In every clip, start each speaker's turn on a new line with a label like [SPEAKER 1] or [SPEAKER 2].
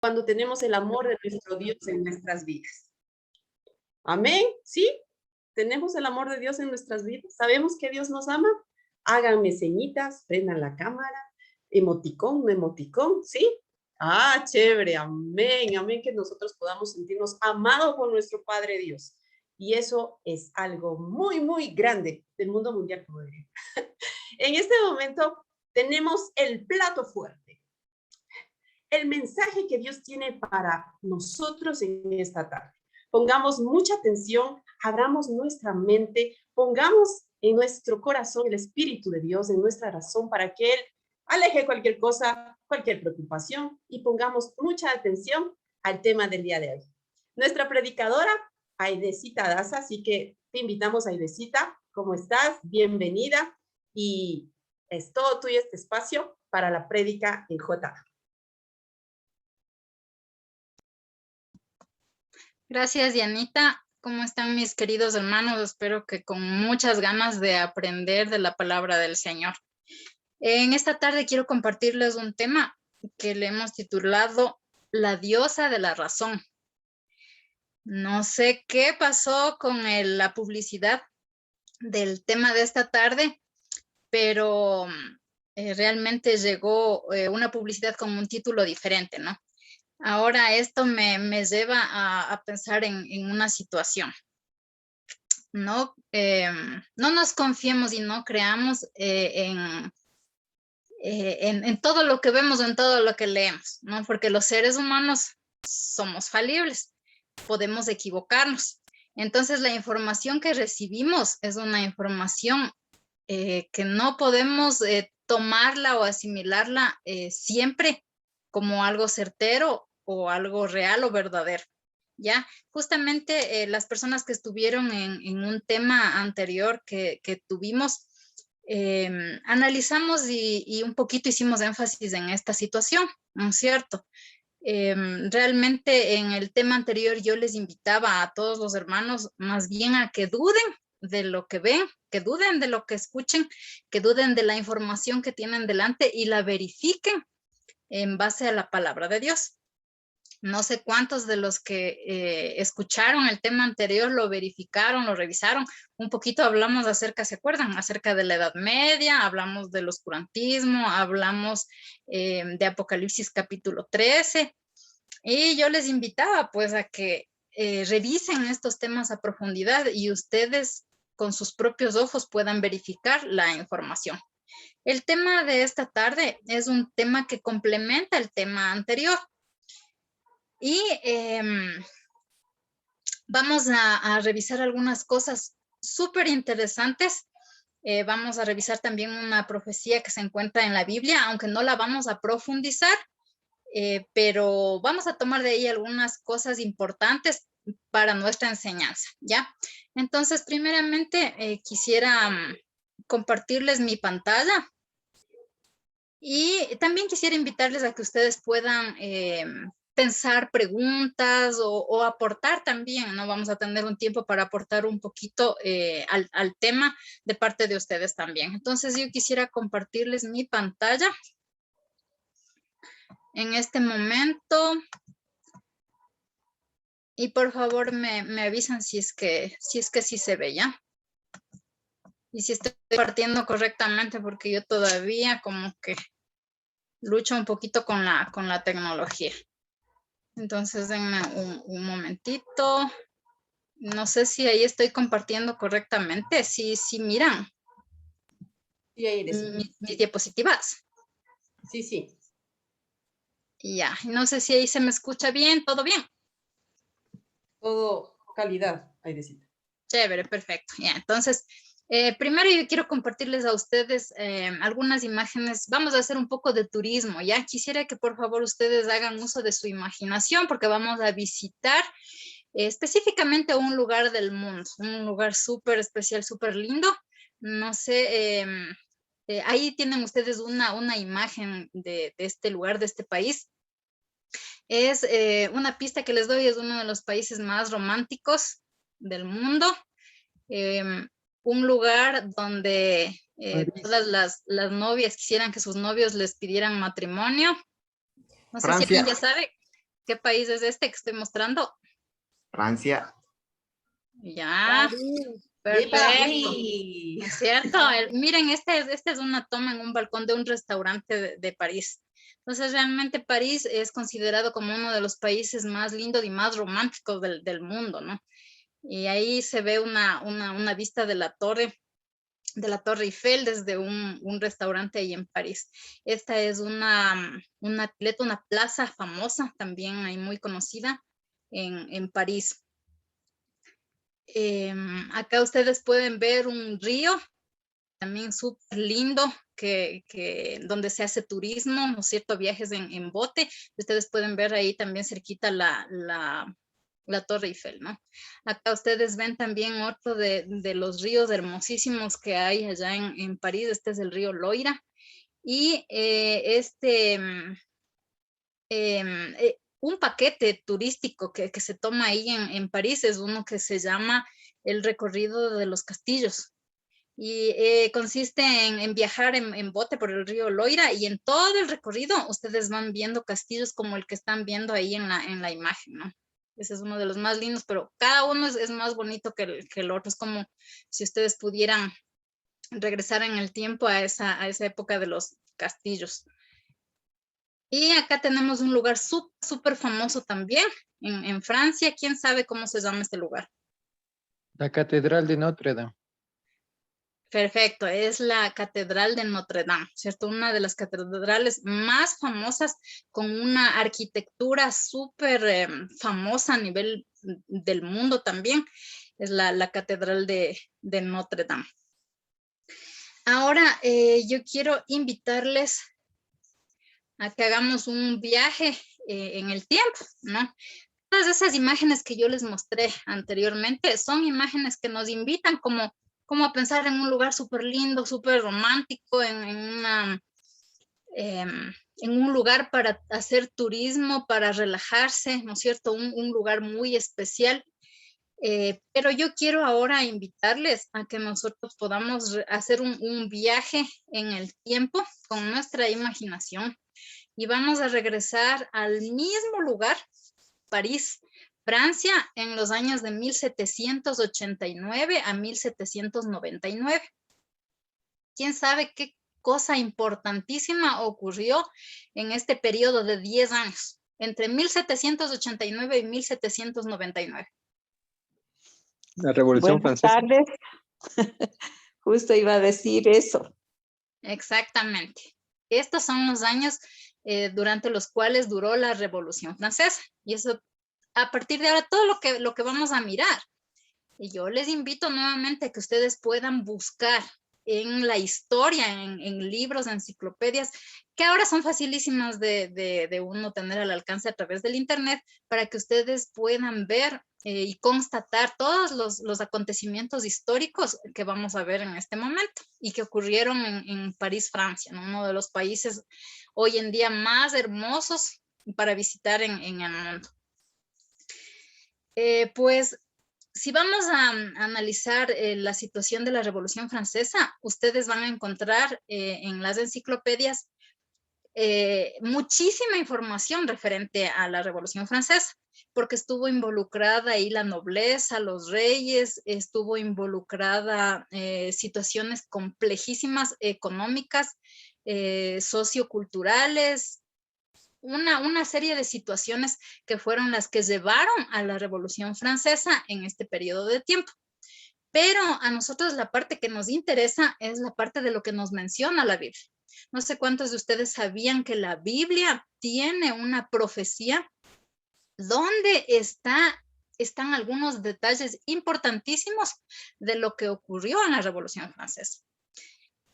[SPEAKER 1] cuando tenemos el amor de nuestro Dios en nuestras vidas. Amén, ¿sí? ¿Tenemos el amor de Dios en nuestras vidas? ¿Sabemos que Dios nos ama? Háganme señitas, prendan la cámara, emoticón, no emoticón, ¿sí? Ah, chévere, amén, amén, que nosotros podamos sentirnos amados por nuestro Padre Dios. Y eso es algo muy, muy grande del mundo mundial, como diría. En este momento tenemos el plato fuerte, el mensaje que Dios tiene para nosotros en esta tarde. Pongamos mucha atención, abramos nuestra mente, pongamos en nuestro corazón el Espíritu de Dios, en nuestra razón, para que Él aleje cualquier cosa, cualquier preocupación y pongamos mucha atención al tema del día de hoy. Nuestra predicadora, Aidecita Daza, así que te invitamos, Aidecita. ¿Cómo estás? Bienvenida. Y es todo tuyo este espacio para la prédica en J.
[SPEAKER 2] Gracias, Dianita. ¿Cómo están mis queridos hermanos? Espero que con muchas ganas de aprender de la palabra del Señor. En esta tarde quiero compartirles un tema que le hemos titulado La diosa de la razón. No sé qué pasó con la publicidad del tema de esta tarde, pero realmente llegó una publicidad con un título diferente, ¿no? Ahora esto me lleva a pensar en una situación. No nos confiemos y no creamos en todo lo que vemos o en todo lo que leemos, ¿no? Porque los seres humanos somos falibles, podemos equivocarnos. Entonces la información que recibimos es una información que no podemos tomarla o asimilarla siempre como algo certero o algo real o verdadero. ¿Ya? Justamente las personas que estuvieron en un tema anterior que tuvimos, analizamos y un poquito hicimos énfasis en esta situación, ¿no es cierto? Realmente en el tema anterior yo les invitaba a todos los hermanos más bien a que duden de lo que ven, que duden de lo que escuchen, que duden de la información que tienen delante y la verifiquen en base a la palabra de Dios. No sé cuántos de los que escucharon el tema anterior lo verificaron, lo revisaron. Un poquito hablamos acerca, ¿se acuerdan? Acerca de la Edad Media, hablamos del oscurantismo, hablamos de Apocalipsis capítulo 13. Y yo les invitaba pues a que revisen estos temas a profundidad y ustedes con sus propios ojos puedan verificar la información. El tema de esta tarde es un tema que complementa el tema anterior. Y vamos a revisar algunas cosas súper interesantes. Vamos a revisar también una profecía que se encuentra en la Biblia, aunque no la vamos a profundizar, pero vamos a tomar de ahí algunas cosas importantes para nuestra enseñanza, ¿ya? Entonces, primeramente, quisiera compartirles mi pantalla y también quisiera invitarles a que ustedes puedan pensar preguntas o aportar también, ¿no? Vamos a tener un tiempo para aportar un poquito al tema de parte de ustedes también. Entonces yo quisiera compartirles mi pantalla en este momento y por favor me avisan si es que sí se ve, ¿ya? Y si estoy partiendo correctamente porque yo todavía como que lucho un poquito con la tecnología. Entonces, denme un momentito. No sé si ahí estoy compartiendo correctamente. Sí, miran.
[SPEAKER 1] Sí, ahí
[SPEAKER 2] mis diapositivas.
[SPEAKER 1] Sí, sí.
[SPEAKER 2] Ya, no sé si ahí se me escucha bien, ¿todo bien?
[SPEAKER 1] Todo calidad, Aidecita.
[SPEAKER 2] Chévere, perfecto. Ya, entonces, primero yo quiero compartirles a ustedes algunas imágenes. Vamos a hacer un poco de turismo, ¿ya? Quisiera que por favor ustedes hagan uso de su imaginación porque vamos a visitar específicamente un lugar del mundo, un lugar súper especial, súper lindo. No sé, ahí tienen ustedes una imagen de este lugar, de este país. Es una pista que les doy, es uno de los países más románticos del mundo. Un lugar donde todas las novias quisieran que sus novios les pidieran matrimonio. No sé si alguien ya sabe. ¿Qué país es este que estoy mostrando?
[SPEAKER 3] Francia.
[SPEAKER 2] Ya, perfecto. ¿No es cierto? Miren, este es una toma en un balcón de un restaurante de París. Entonces, realmente París es considerado como uno de los países más lindos y más románticos del mundo, ¿no? Y ahí se ve una vista de la Torre Eiffel desde un restaurante ahí en París. Esta es una pileta, una plaza famosa, también ahí muy conocida en París. Acá ustedes pueden ver un río también súper lindo donde se hace turismo, ¿no es cierto? Viajes en bote. Ustedes pueden ver ahí también cerquita la Torre Eiffel, ¿no? Acá ustedes ven también otro de los ríos hermosísimos que hay allá en París. Este es el río Loira. Y un paquete turístico que se toma ahí en París es uno que se llama el recorrido de los castillos. Y consiste en viajar en bote por el río Loira, y en todo el recorrido ustedes van viendo castillos como el que están viendo ahí en la imagen, ¿no? Ese es uno de los más lindos, pero cada uno es más bonito que el otro. Es como si ustedes pudieran regresar en el tiempo a esa época de los castillos. Y acá tenemos un lugar súper famoso también en Francia. ¿Quién sabe cómo se llama este lugar?
[SPEAKER 4] La Catedral de Notre Dame.
[SPEAKER 2] Perfecto, es la Catedral de Notre Dame, ¿cierto? Una de las catedrales más famosas, con una arquitectura súper famosa a nivel del mundo también, es la Catedral de Notre Dame. Ahora yo quiero invitarles a que hagamos un viaje en el tiempo, ¿no? Todas esas imágenes que yo les mostré anteriormente son imágenes que nos invitan como a pensar en un lugar súper lindo, súper romántico, en un lugar para hacer turismo, para relajarse, ¿no es cierto? Un lugar muy especial. Pero yo quiero ahora invitarles a que nosotros podamos hacer un viaje en el tiempo con nuestra imaginación, y vamos a regresar al mismo lugar, París, Francia, en los años de 1789 a 1799. ¿Quién sabe qué cosa importantísima ocurrió en este periodo de 10 años, entre 1789 y 1799?
[SPEAKER 4] La Revolución
[SPEAKER 5] Buenas
[SPEAKER 4] Francesa.
[SPEAKER 5] tardes. Justo iba a decir eso.
[SPEAKER 2] Exactamente. Estos son los años durante los cuales duró la Revolución Francesa. Y eso, a partir de ahora, todo lo que vamos a mirar. Y yo les invito nuevamente a que ustedes puedan buscar en la historia, en libros, enciclopedias, que ahora son facilísimas de uno tener al alcance a través del internet, para que ustedes puedan ver y constatar todos los acontecimientos históricos que vamos a ver en este momento y que ocurrieron en París, Francia, ¿no? Uno de los países hoy en día más hermosos para visitar en el mundo. Pues si vamos a analizar la situación de la Revolución Francesa, ustedes van a encontrar en las enciclopedias muchísima información referente a la Revolución Francesa, porque estuvo involucrada ahí la nobleza, los reyes, estuvo involucrada situaciones complejísimas económicas, socioculturales, una serie de situaciones que fueron las que llevaron a la Revolución Francesa en este periodo de tiempo. Pero a nosotros la parte que nos interesa es la parte de lo que nos menciona la Biblia. No sé cuántos de ustedes sabían que la Biblia tiene una profecía donde están algunos detalles importantísimos de lo que ocurrió en la Revolución Francesa.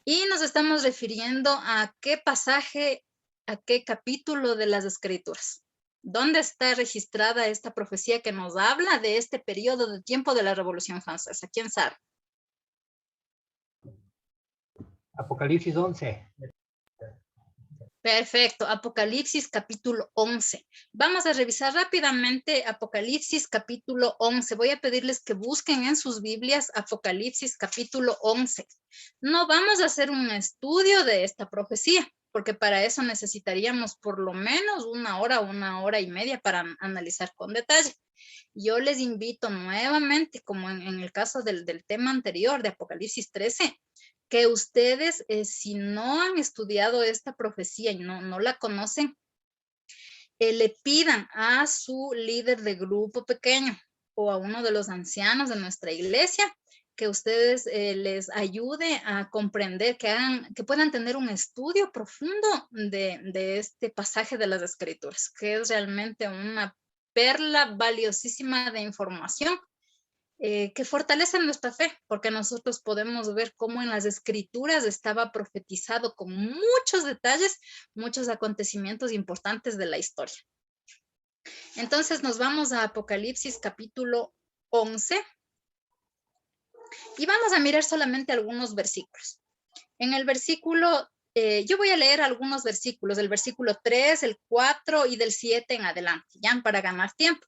[SPEAKER 2] Y nos estamos refiriendo a qué pasaje, a qué capítulo de las Escrituras. ¿Dónde está registrada esta profecía que nos habla de este periodo de tiempo de la Revolución Francesa? ¿Quién sabe?
[SPEAKER 6] Apocalipsis 11.
[SPEAKER 2] Perfecto, Apocalipsis capítulo 11. Vamos a revisar rápidamente Apocalipsis capítulo 11. Voy a pedirles que busquen en sus Biblias Apocalipsis capítulo 11. No vamos a hacer un estudio de esta profecía, porque para eso necesitaríamos por lo menos 1 hora o 1 hora y media para analizar con detalle. Yo les invito nuevamente, como en el caso del tema anterior de Apocalipsis 13, que ustedes, si no han estudiado esta profecía y no la conocen, le pidan a su líder de grupo pequeño o a uno de los ancianos de nuestra iglesia que ustedes les ayude a comprender, que puedan tener un estudio profundo de este pasaje de las Escrituras, que es realmente una perla valiosísima de información que fortalece nuestra fe, porque nosotros podemos ver cómo en las Escrituras estaba profetizado con muchos detalles, muchos acontecimientos importantes de la historia. Entonces nos vamos a Apocalipsis capítulo 11 y vamos a mirar solamente algunos versículos. En el versículo, yo voy a leer algunos versículos, del versículo 3, el 4 y del 7 en adelante, ya para ganar tiempo.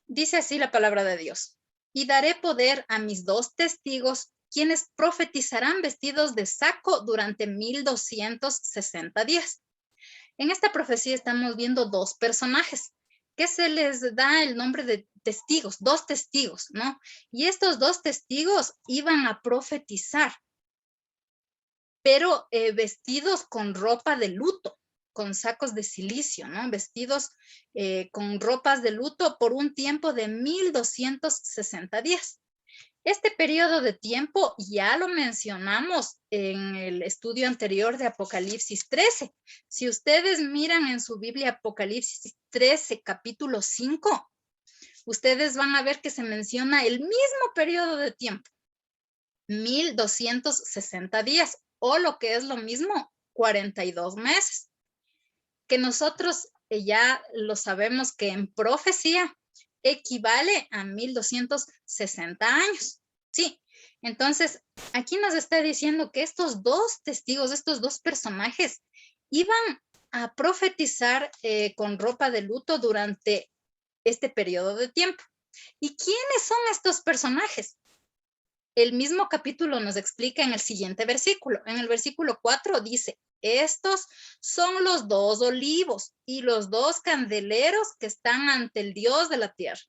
[SPEAKER 2] Dice así la palabra de Dios: y daré poder a mis 2 testigos, quienes profetizarán vestidos de saco durante 1260 días. En esta profecía estamos viendo 2 personajes que se les da el nombre de testigos, 2 testigos, ¿no? Y estos 2 testigos iban a profetizar, pero vestidos con ropa de luto, con sacos de silicio, ¿no? Vestidos con ropas de luto por un tiempo de 1260 días. Este periodo de tiempo ya lo mencionamos en el estudio anterior de Apocalipsis 13. Si ustedes miran en su Biblia Apocalipsis 13, capítulo 5, ustedes van a ver que se menciona el mismo periodo de tiempo, 1260 días, o lo que es lo mismo, 42 meses. Que nosotros ya lo sabemos que en profecía equivale a 1260 años. Sí, entonces aquí nos está diciendo que estos 2 testigos, estos 2 personajes iban a profetizar con ropa de luto durante este periodo de tiempo. ¿Y quiénes son estos personajes? El mismo capítulo nos explica en el siguiente versículo. En el versículo 4 dice: estos son los 2 olivos y los 2 candeleros que están ante el Dios de la tierra.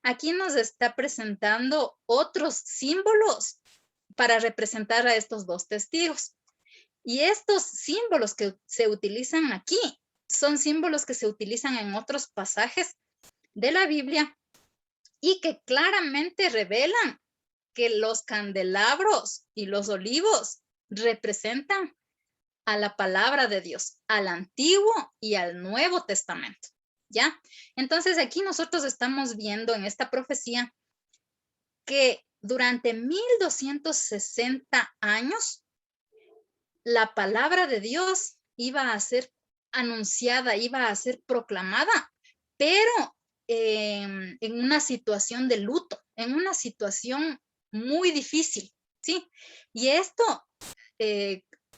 [SPEAKER 2] Aquí nos está presentando otros símbolos para representar a estos 2 testigos. Y estos símbolos que se utilizan aquí son símbolos que se utilizan en otros pasajes de la Biblia y que claramente revelan que los candelabros y los olivos representan a la palabra de Dios, al Antiguo y al Nuevo Testamento, ¿ya? Entonces aquí nosotros estamos viendo en esta profecía que durante 1260 años la palabra de Dios iba a ser anunciada, iba a ser proclamada, pero en una situación de luto, en una situación muy difícil, ¿sí? Y esto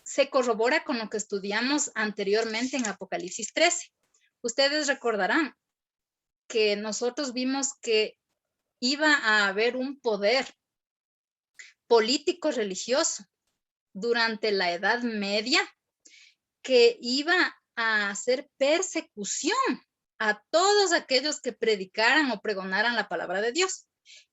[SPEAKER 2] se corrobora con lo que estudiamos anteriormente en Apocalipsis 13. Ustedes recordarán que nosotros vimos que iba a haber un poder político religioso durante la Edad Media que iba a hacer persecución a todos aquellos que predicaran o pregonaran la palabra de Dios.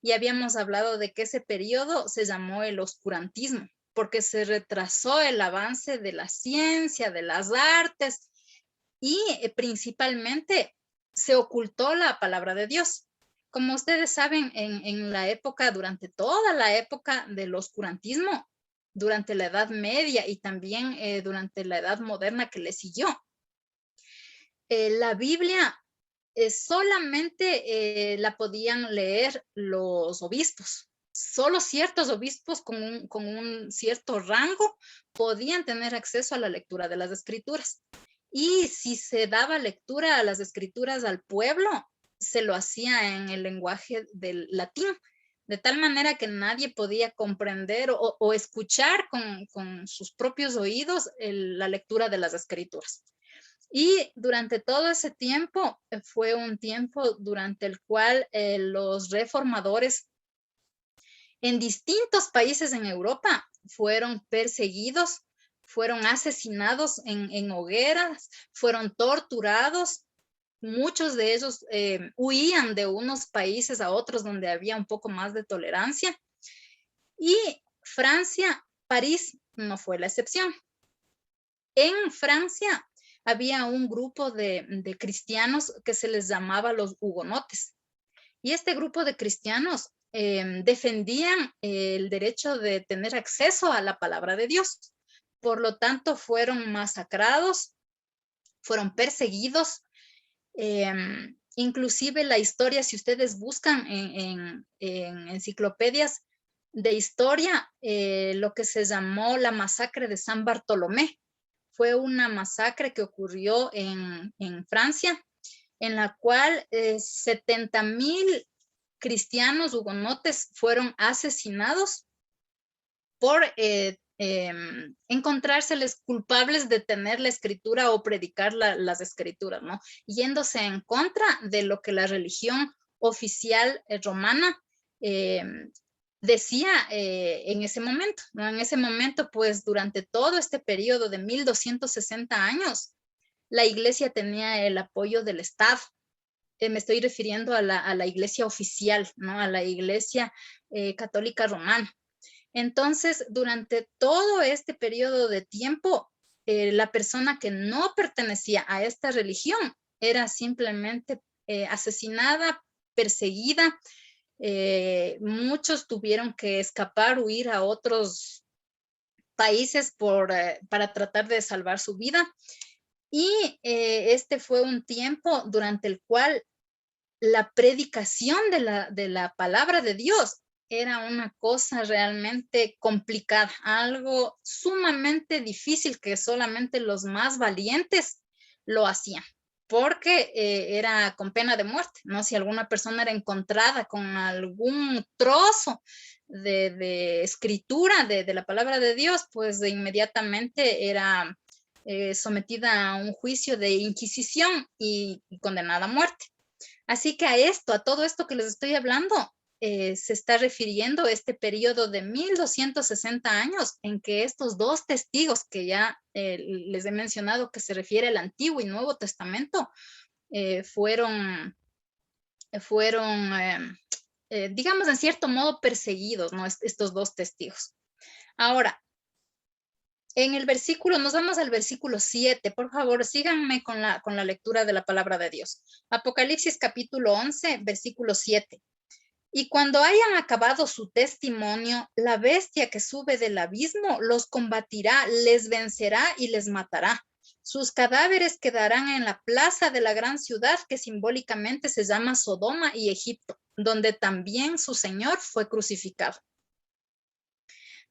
[SPEAKER 2] Y habíamos hablado de que ese periodo se llamó el oscurantismo, porque se retrasó el avance de la ciencia, de las artes, y principalmente se ocultó la palabra de Dios. Como ustedes saben, en la época, durante toda la época del oscurantismo, durante la Edad Media y también durante la Edad Moderna que le siguió, la Biblia solamente la podían leer los obispos. Solo ciertos obispos con un cierto rango podían tener acceso a la lectura de las Escrituras. Y si se daba lectura a las Escrituras al pueblo, se lo hacía en el lenguaje del latín, de tal manera que nadie podía comprender o escuchar con sus propios oídos la lectura de las Escrituras. Y durante todo ese tiempo fue un tiempo durante el cual los reformadores en distintos países en Europa fueron perseguidos, fueron asesinados en hogueras, fueron torturados. Muchos de ellos huían de unos países a otros donde había un poco más de tolerancia. Y Francia, París no fue la excepción. En Francia había un grupo de cristianos que se les llamaba los hugonotes. Y este grupo de cristianos defendían el derecho de tener acceso a la palabra de Dios. Por lo tanto, fueron masacrados, fueron perseguidos. Inclusive la historia, si ustedes buscan en enciclopedias de historia, lo que se llamó la masacre de San Bartolomé, fue una masacre que ocurrió en Francia, en la cual 70,000 cristianos hugonotes fueron asesinados por encontrárseles culpables de tener la escritura o predicar las escrituras, ¿no? Yéndose en contra de lo que la religión oficial romana decía en ese momento, ¿no? En ese momento, pues durante todo este periodo de 1260 años, la iglesia tenía el apoyo del Estado. Me estoy refiriendo a la iglesia oficial, ¿no? A la iglesia católica romana. Entonces, durante todo este periodo de tiempo, la persona que no pertenecía a esta religión era simplemente asesinada, perseguida. Muchos tuvieron que escapar, huir a otros países para tratar de salvar su vida. Y este fue un tiempo durante el cual la predicación de la palabra de Dios era una cosa realmente complicada, algo sumamente difícil que solamente los más valientes lo hacían, porque era con pena de muerte, ¿no? Si alguna persona era encontrada con algún trozo de escritura de la palabra de Dios, pues inmediatamente era sometida a un juicio de inquisición y condenada a muerte. Así que a todo esto que les estoy hablando, se está refiriendo este periodo de 1260 años en que estos dos testigos que ya les he mencionado, que se refiere al Antiguo y Nuevo Testamento, fueron digamos, en cierto modo perseguidos, ¿no? Estos dos testigos. Ahora, en el versículo, nos vamos al versículo 7, por favor, síganme con la lectura de la palabra de Dios. Apocalipsis capítulo 11, versículo 7. Y cuando hayan acabado su testimonio, la bestia que sube del abismo los combatirá, les vencerá y les matará. Sus cadáveres quedarán en la plaza de la gran ciudad que simbólicamente se llama Sodoma y Egipto, donde también su Señor fue crucificado.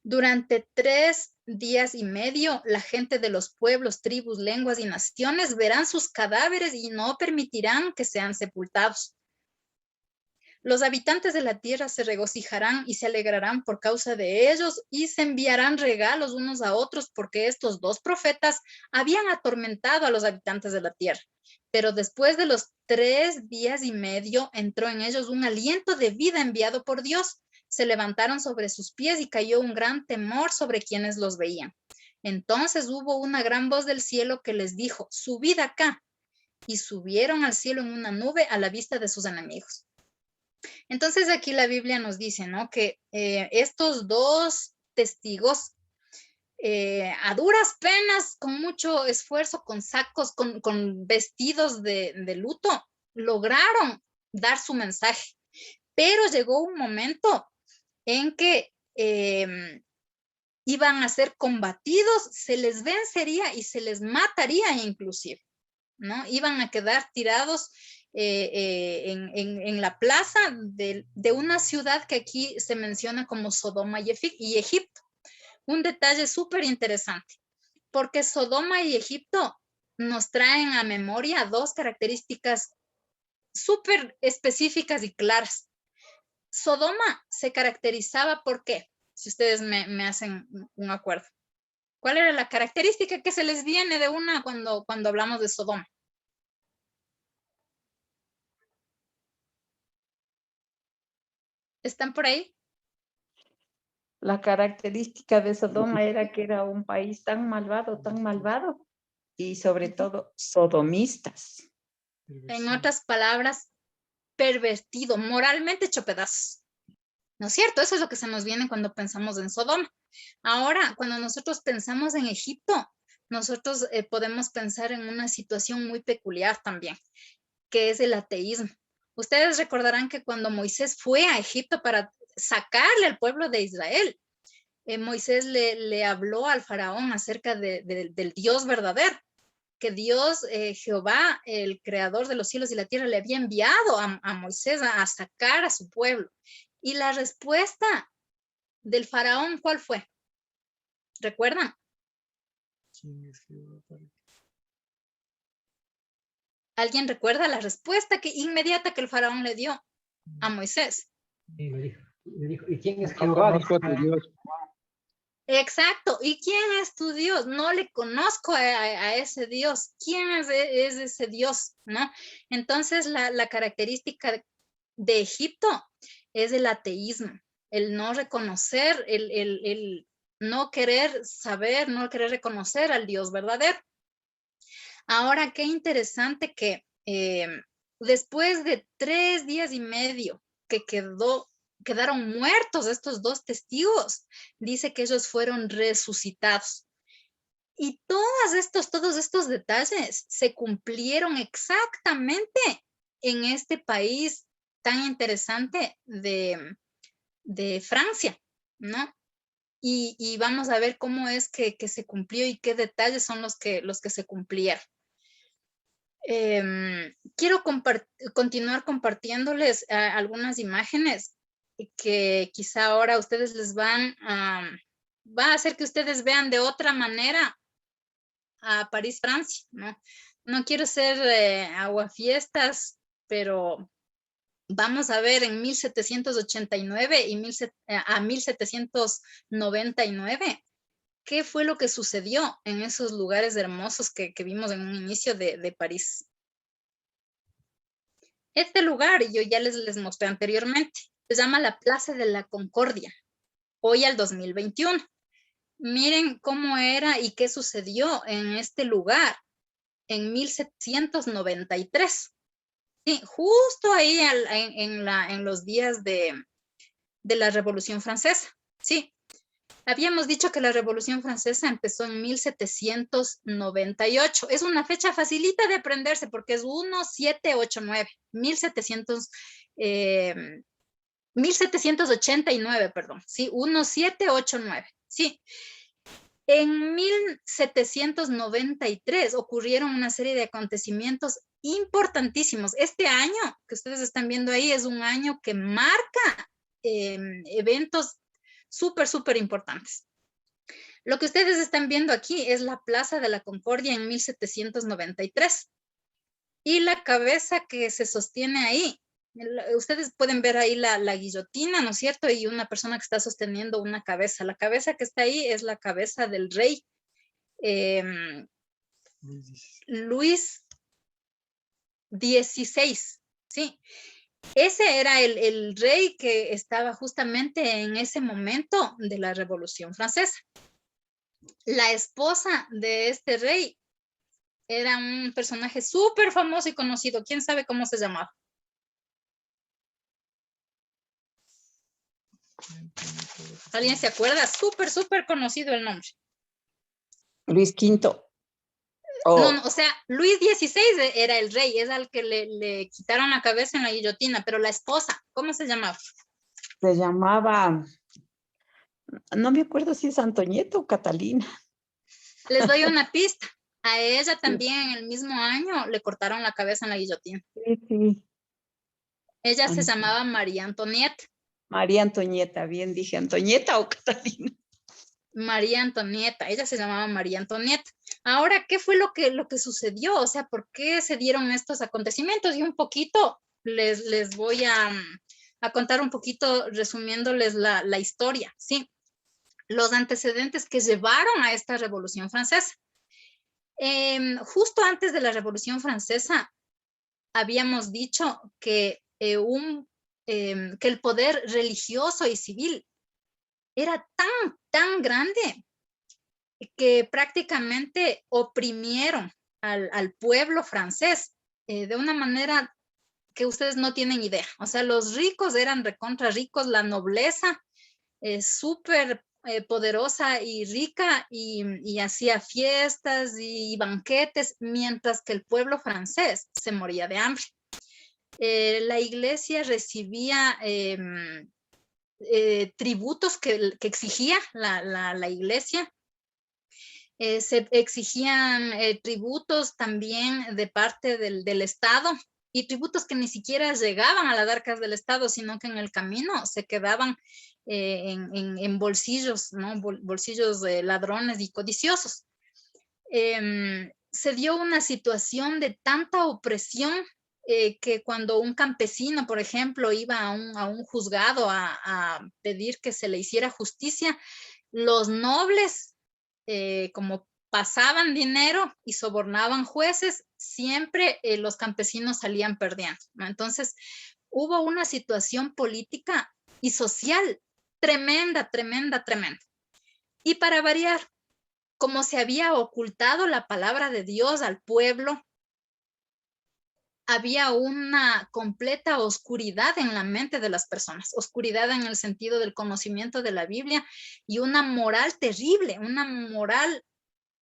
[SPEAKER 2] Durante 3 días y medio, la gente de los pueblos, tribus, lenguas y naciones verán sus cadáveres y no permitirán que sean sepultados. Los habitantes de la tierra se regocijarán y se alegrarán por causa de ellos y se enviarán regalos unos a otros porque estos dos profetas habían atormentado a los habitantes de la tierra. Pero después de los 3 días y medio entró en ellos un aliento de vida enviado por Dios. Se levantaron sobre sus pies y cayó un gran temor sobre quienes los veían. Entonces hubo una gran voz del cielo que les dijo: subid acá. Y subieron al cielo en una nube a la vista de sus enemigos. Entonces aquí la Biblia nos dice, ¿no? Que estos dos testigos, a duras penas, con mucho esfuerzo, con sacos, con vestidos de luto, lograron dar su mensaje. Pero llegó un momento en que iban a ser combatidos, se les vencería y se les mataría inclusive, ¿no? Iban a quedar tirados en la plaza de una ciudad que aquí se menciona como Sodoma y Egipto. Un detalle súper interesante, porque Sodoma y Egipto nos traen a memoria dos características súper específicas y claras. Sodoma se caracterizaba por qué, si ustedes me hacen un acuerdo. ¿Cuál era la característica que se les viene de una cuando hablamos de Sodoma? ¿Están por ahí?
[SPEAKER 5] La característica de Sodoma era que era un país tan malvado, y sobre todo sodomistas.
[SPEAKER 2] En otras palabras, pervertido, moralmente hecho pedazos. ¿No es cierto? Eso es lo que se nos viene cuando pensamos en Sodoma. Ahora, cuando nosotros pensamos en Egipto, nosotros podemos pensar en una situación muy peculiar también, que es el ateísmo. Ustedes recordarán que cuando Moisés fue a Egipto para sacarle al pueblo de Israel, Moisés le habló al faraón acerca del Dios verdadero, que Dios, Jehová, el creador de los cielos y la tierra, le había enviado a Moisés a sacar a su pueblo. Y la respuesta del faraón, ¿cuál fue? ¿Recuerdan? ¿Alguien recuerda la respuesta inmediata que el faraón le dio a Moisés?
[SPEAKER 6] Sí, le dijo, ¿y quién es
[SPEAKER 4] No
[SPEAKER 6] Jehová?
[SPEAKER 4] conozco a tu Dios.
[SPEAKER 2] Exacto. ¿Y quién es tu Dios? No le conozco a ese Dios. ¿Quién es ese Dios? ¿No? Entonces, la característica de Egipto es el ateísmo, el no reconocer, el no querer saber, no querer reconocer al Dios verdadero. Ahora, qué interesante que después de 3 días y medio que quedaron muertos estos 2 testigos, dice que ellos fueron resucitados. Y todos estos detalles se cumplieron exactamente en este país tan interesante de Francia, ¿no? Y vamos a ver cómo es que se cumplió y qué detalles son los que se cumplieron. Quiero continuar compartiéndoles algunas imágenes que quizá ahora a ustedes les va a hacer que ustedes vean de otra manera a París, Francia, ¿no? No quiero ser aguafiestas, pero vamos a ver en 1789 a 1799 qué fue lo que sucedió en esos lugares hermosos que vimos en un inicio de París. Este lugar, yo ya les mostré anteriormente, se llama la Plaza de la Concordia, hoy al 2021. Miren cómo era y qué sucedió en este lugar en 1793. Sí, justo ahí en los días de la Revolución Francesa. Sí, habíamos dicho que la Revolución Francesa empezó en 1798. Es una fecha facilita de aprenderse porque es 1789. 1789, perdón. Sí, 1789. Sí. En 1793 ocurrieron una serie de acontecimientos importantísimos. Este año que ustedes están viendo ahí es un año que marca eventos súper importantes. Lo que ustedes están viendo aquí es la Plaza de la Concordia en 1793. Y la cabeza que se sostiene ahí, ustedes pueden ver ahí la guillotina, ¿no es cierto? Y una persona que está sosteniendo una cabeza. La cabeza que está ahí es la cabeza del rey Luis XVI, ¿sí? Ese era el rey que estaba justamente en ese momento de la Revolución Francesa. La esposa de este rey era un personaje súper famoso y conocido. ¿Quién sabe cómo se llamaba? ¿Alguien se acuerda? Súper conocido el nombre.
[SPEAKER 5] Luis V.
[SPEAKER 2] No, o sea, Luis XVI era el rey, es al que le quitaron la cabeza en la guillotina, pero la esposa, ¿cómo se llamaba?
[SPEAKER 5] Se llamaba, no me acuerdo si es Antonieta o Catalina.
[SPEAKER 2] Les doy una pista. A ella también en el mismo año le cortaron la cabeza en la guillotina.
[SPEAKER 5] Sí.
[SPEAKER 2] Ella se llamaba María Antonieta.
[SPEAKER 5] María Antonieta, bien dije, ¿Antonieta o Catalina?
[SPEAKER 2] María Antonieta, ella se llamaba María Antonieta. Ahora, ¿qué fue lo que sucedió? O sea, ¿por qué se dieron estos acontecimientos? Y un poquito les voy a contar un poquito, resumiéndoles la historia, ¿sí? Los antecedentes que llevaron a esta Revolución Francesa. Justo antes de la Revolución Francesa, habíamos dicho que el poder religioso y civil era tan grande que prácticamente oprimieron al pueblo francés de una manera que ustedes no tienen idea. O sea, los ricos eran recontra ricos, la nobleza súper poderosa y rica y hacía fiestas y banquetes, mientras que el pueblo francés se moría de hambre. La iglesia recibía tributos que exigía la iglesia. Se exigían tributos también de parte del Estado, y tributos que ni siquiera llegaban a las arcas del Estado, sino que en el camino se quedaban en bolsillos, ¿no? Bolsillos de ladrones y codiciosos. Se dio una situación de tanta opresión que cuando un campesino, por ejemplo, iba a un juzgado a pedir que se le hiciera justicia, los nobles, como pasaban dinero y sobornaban jueces, siempre los campesinos salían perdiendo, ¿no? Entonces, hubo una situación política y social tremenda. Y para variar, como se había ocultado la palabra de Dios al pueblo, había una completa oscuridad en la mente de las personas, oscuridad en el sentido del conocimiento de la Biblia y una moral terrible, una moral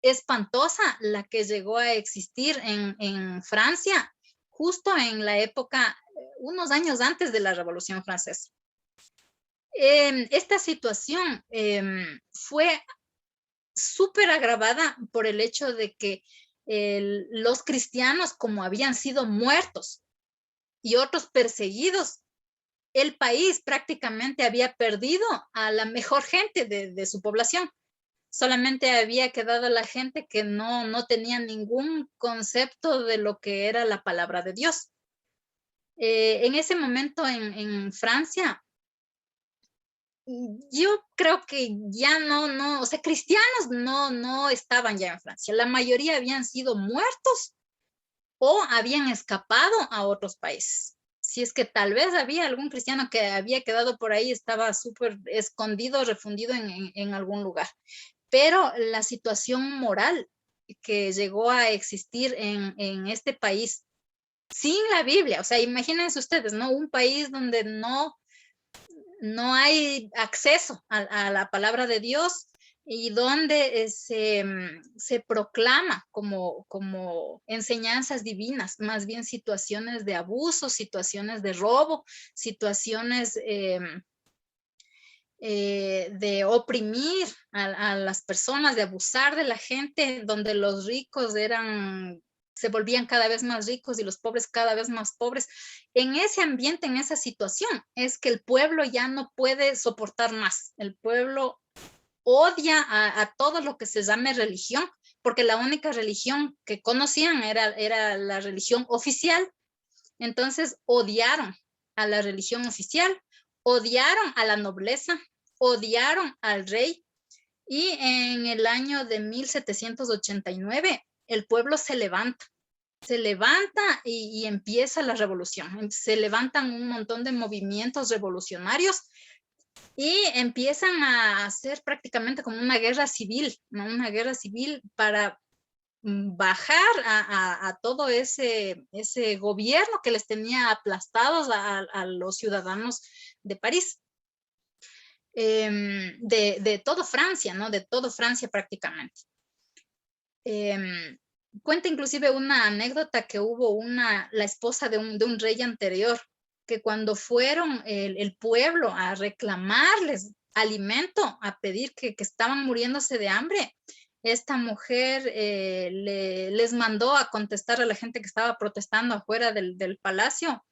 [SPEAKER 2] espantosa, la que llegó a existir en Francia, justo en la época, unos años antes de la Revolución Francesa. Esta situación fue súper agravada por el hecho de que los cristianos, como habían sido muertos y otros perseguidos, el país prácticamente había perdido a la mejor gente de su población. Solamente había quedado la gente que no tenía ningún concepto de lo que era la palabra de Dios. En ese momento en Francia, yo creo que ya o sea, cristianos no estaban ya en Francia. La mayoría habían sido muertos o habían escapado a otros países. Si es que tal vez había algún cristiano que había quedado por ahí, estaba súper escondido, refundido en algún lugar. Pero la situación moral que llegó a existir en este país, sin la Biblia, o sea, imagínense ustedes, ¿no? Un país donde no hay acceso a la palabra de Dios y donde se proclama como enseñanzas divinas, más bien situaciones de abuso, situaciones de robo, situaciones de oprimir a las personas, de abusar de la gente, donde los ricos se volvían cada vez más ricos y los pobres cada vez más pobres. En ese ambiente, en esa situación, es que el pueblo ya no puede soportar más. El pueblo odia a todo lo que se llame religión, porque la única religión que conocían era la religión oficial. Entonces odiaron a la religión oficial, odiaron a la nobleza, odiaron al rey, y en el año de 1789 el pueblo se levanta y empieza la revolución. Se levantan un montón de movimientos revolucionarios y empiezan a hacer prácticamente como una guerra civil, ¿no? Una guerra civil para bajar a todo ese gobierno que les tenía aplastados a los ciudadanos de París. De toda Francia, ¿no? De toda Francia prácticamente. Cuenta inclusive una anécdota que hubo la esposa de un rey anterior, que cuando fueron el pueblo a reclamarles alimento, a pedir que estaban muriéndose de hambre, esta mujer les mandó a contestar a la gente que estaba protestando afuera del palacio,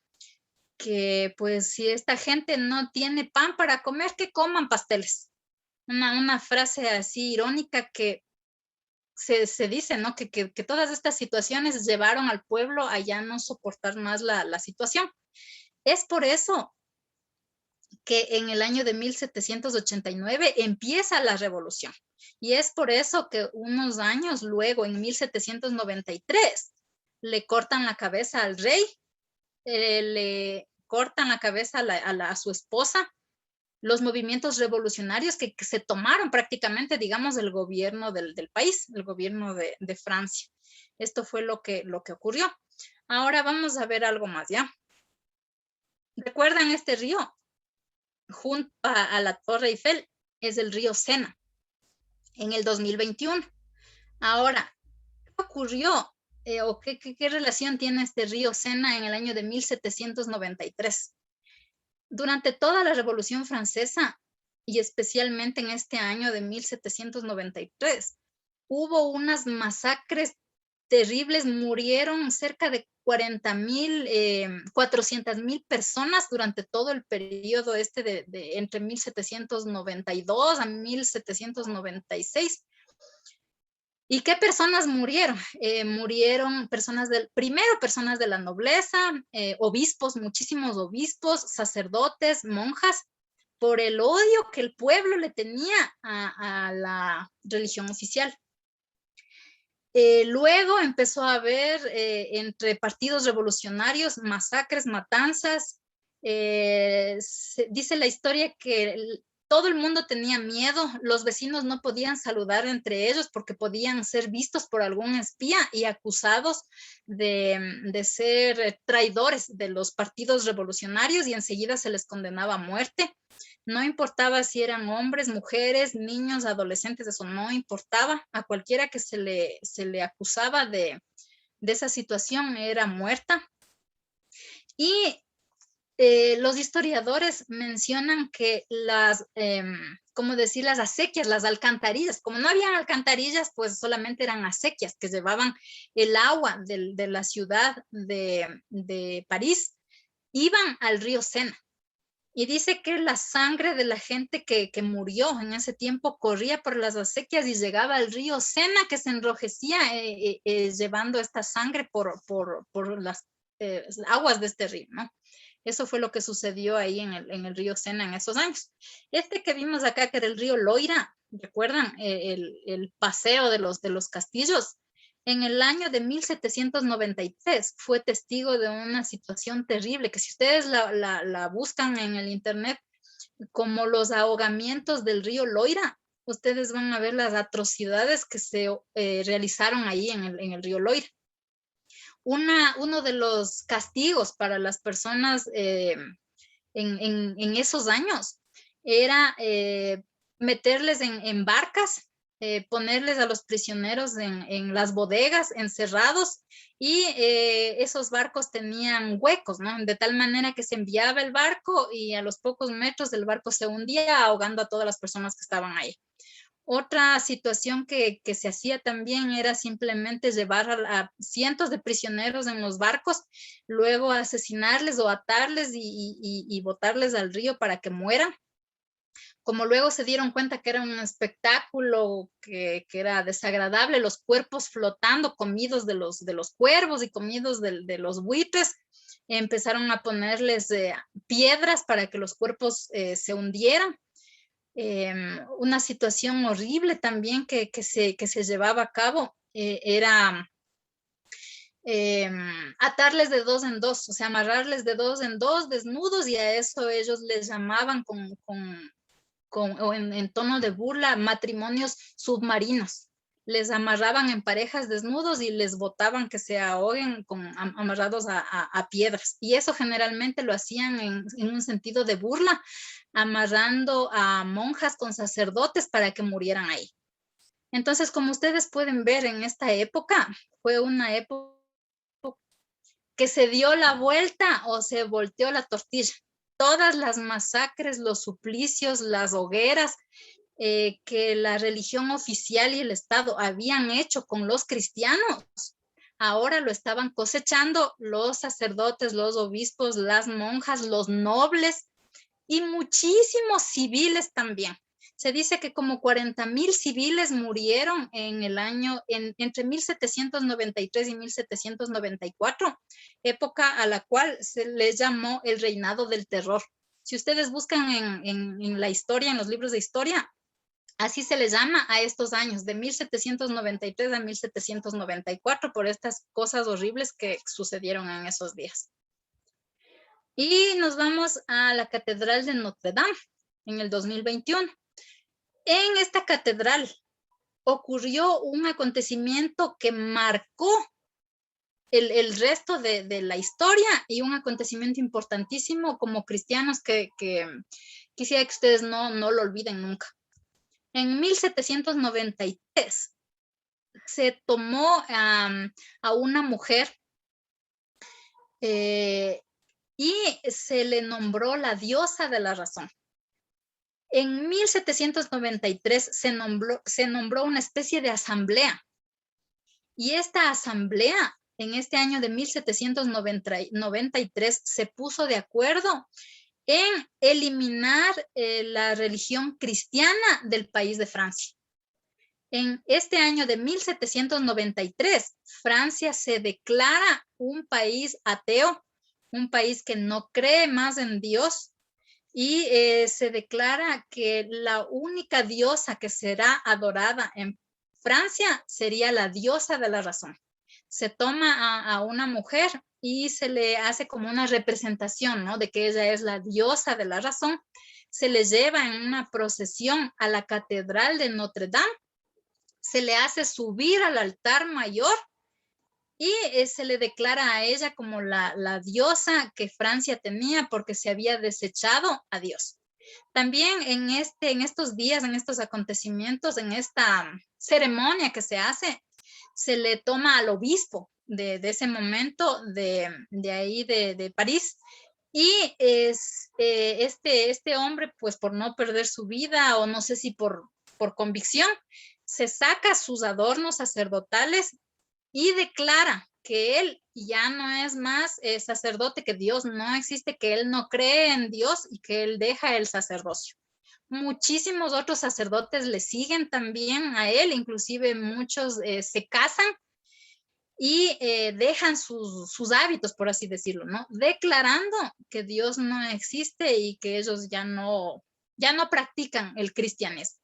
[SPEAKER 2] que pues si esta gente no tiene pan para comer, que coman pasteles. Una frase así irónica que se dice, ¿no? Que todas estas situaciones llevaron al pueblo a ya no soportar más la situación. Es por eso que en el año de 1789 empieza la revolución. Y es por eso que unos años luego, en 1793, le cortan la cabeza al rey, le cortan la cabeza a su esposa, los movimientos revolucionarios que se tomaron prácticamente, digamos, el gobierno del país, el gobierno de Francia. Esto fue lo que ocurrió. Ahora vamos a ver algo más, ¿ya? ¿Recuerdan este río? Junto a la Torre Eiffel es el río Sena en el 2021. Ahora, ¿qué ocurrió o qué relación tiene este río Sena en el año de 1793? Durante toda la Revolución Francesa y especialmente en este año de 1793, hubo unas masacres terribles, murieron cerca de 400,000 personas durante todo el periodo de entre 1792 a 1796. ¿Y qué personas murieron? Murieron personas primero personas de la nobleza, obispos, muchísimos obispos, sacerdotes, monjas, por el odio que el pueblo le tenía a la religión oficial. Luego empezó a haber entre partidos revolucionarios masacres, matanzas. Dice la historia que todo el mundo tenía miedo, los vecinos no podían saludar entre ellos porque podían ser vistos por algún espía y acusados de ser traidores de los partidos revolucionarios y enseguida se les condenaba a muerte. No importaba si eran hombres, mujeres, niños, adolescentes, eso no importaba. A cualquiera que se le acusaba de esa situación era muerta. Y los historiadores mencionan que las acequias, las alcantarillas, como no habían alcantarillas, pues solamente eran acequias que llevaban el agua de la ciudad de París, iban al río Sena. Y dice que la sangre de la gente que murió en ese tiempo corría por las acequias y llegaba al río Sena, que se enrojecía llevando esta sangre por las aguas de este río, ¿no? Eso fue lo que sucedió ahí en el río Sena en esos años. Este que vimos acá, que era el río Loira, ¿recuerdan? El paseo de los castillos. En el año de 1793 fue testigo de una situación terrible, que si ustedes la buscan en el internet, como los ahogamientos del río Loira, ustedes van a ver las atrocidades que se realizaron ahí en el río Loira. Uno de los castigos para las personas en esos años era meterles en barcas, ponerles a los prisioneros en las bodegas encerrados y esos barcos tenían huecos, ¿no? De tal manera que se enviaba el barco y a los pocos metros el barco se hundía ahogando a todas las personas que estaban ahí. Otra situación que se hacía también era simplemente llevar a cientos de prisioneros en los barcos, luego asesinarles o atarles y botarles al río para que mueran. Como luego se dieron cuenta que era un espectáculo que era desagradable, los cuerpos flotando, comidos de los cuervos y comidos de los buitres, empezaron a ponerles piedras para que los cuerpos se hundieran. Una situación horrible también que se llevaba a cabo era atarles de dos en dos, o sea, amarrarles de dos en dos desnudos, y a eso ellos les llamaban en tono de burla matrimonios submarinos. Les amarraban en parejas desnudos y les botaban que se ahoguen amarrados a piedras. Y eso generalmente lo hacían en un sentido de burla, amarrando a monjas con sacerdotes para que murieran ahí. Entonces, como ustedes pueden ver en esta época, fue una época que se dio la vuelta o se volteó la tortilla. Todas las masacres, los suplicios, las hogueras que la religión oficial y el Estado habían hecho con los cristianos, ahora lo estaban cosechando los sacerdotes, los obispos, las monjas, los nobles y muchísimos civiles también. Se dice que como 40,000 civiles murieron en el año, entre 1793 y 1794, época a la cual se les llamó el reinado del terror. Si ustedes buscan en la historia, en los libros de historia, así se les llama a estos años, de 1793 a 1794, por estas cosas horribles que sucedieron en esos días. Y nos vamos a la Catedral de Notre Dame. en el 2021. En esta catedral ocurrió un acontecimiento que marcó el resto de la historia y un acontecimiento importantísimo como cristianos que quisiera que ustedes no lo olviden nunca. En 1793 se tomó a una mujer y se le nombró la diosa de la razón. En 1793 se nombró una especie de asamblea. Y esta asamblea, en este año de 1793, se puso de acuerdo en eliminar la religión cristiana del país de Francia. En este año de 1793, Francia se declara un país ateo, un país que no cree más en Dios, y se declara que la única diosa que será adorada en Francia sería la diosa de la razón. Se toma a una mujer y se le hace como una representación, ¿no?, de que ella es la diosa de la razón. Se le lleva en una procesión a la catedral de Notre Dame, se le hace subir al altar mayor y se le declara a ella como la diosa que Francia tenía porque se había desechado a Dios. También en estos días, en estos acontecimientos, en esta ceremonia que se hace, se le toma al obispo de ese momento de ahí de París. Y este hombre, pues por no perder su vida o no sé si por convicción, se saca sus adornos sacerdotales y declara que él ya no es más sacerdote, que Dios no existe, que él no cree en Dios y que él deja el sacerdocio. Muchísimos otros sacerdotes le siguen también a él, inclusive muchos se casan y dejan sus hábitos, por así decirlo, ¿no? Declarando que Dios no existe y que ellos ya no practican el cristianismo.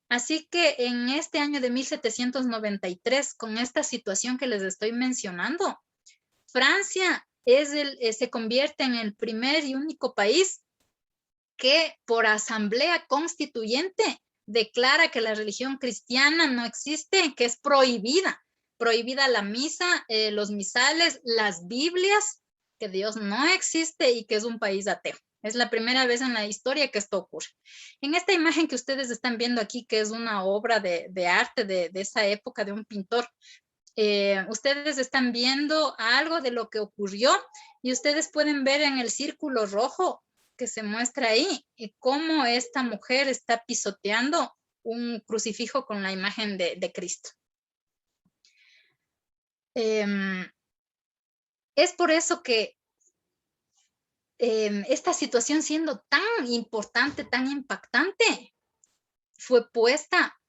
[SPEAKER 2] Así que en este año de 1793, con esta situación que les estoy mencionando, Francia se convierte en el primer y único país que por asamblea constituyente declara que la religión cristiana no existe, que es prohibida la misa, los misales, las Biblias, que Dios no existe y que es un país ateo. Es la primera vez en la historia que esto ocurre. En esta imagen que ustedes están viendo aquí, que es una obra de arte de esa época de un pintor, ustedes están viendo algo de lo que ocurrió y ustedes pueden ver en el círculo rojo que se muestra ahí cómo esta mujer está pisoteando un crucifijo con la imagen de Cristo. Es por eso que esta situación, siendo tan importante, tan impactante, fue puesta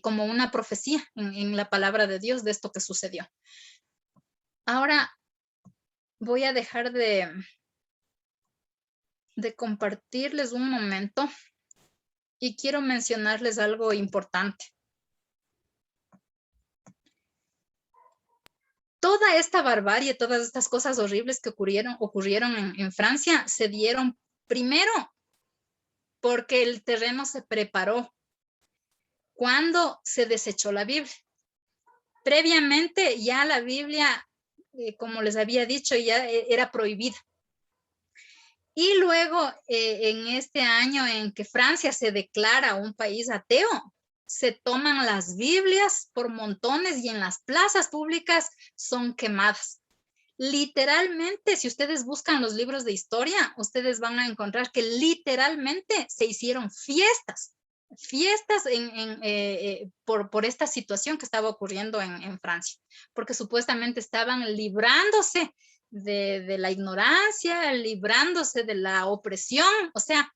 [SPEAKER 2] como una profecía en la palabra de Dios de esto que sucedió. Ahora voy a dejar de compartirles un momento y quiero mencionarles algo importante. Toda esta barbarie, todas estas cosas horribles que ocurrieron en Francia se dieron primero porque el terreno se preparó cuando se desechó la Biblia. Previamente ya la Biblia, como les había dicho, ya era prohibida. Y luego, en este año en que Francia se declara un país ateo, se toman las Biblias por montones y en las plazas públicas son quemadas. Literalmente, si ustedes buscan los libros de historia, ustedes van a encontrar que literalmente se hicieron fiestas por esta situación que estaba ocurriendo en Francia, porque supuestamente estaban librándose de la ignorancia, librándose de la opresión, o sea,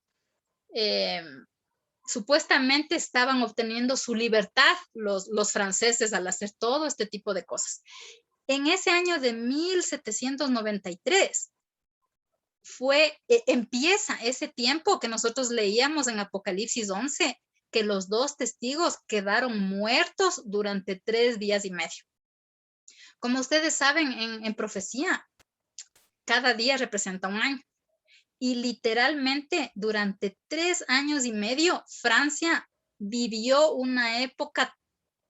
[SPEAKER 2] supuestamente estaban obteniendo su libertad los franceses al hacer todo este tipo de cosas. En ese año de 1793 empieza ese tiempo que nosotros leíamos en Apocalipsis 11, que los 2 testigos quedaron muertos durante 3 días y medio. Como ustedes saben, en profecía, cada día representa un año. Y literalmente durante 3 años y medio, Francia vivió una época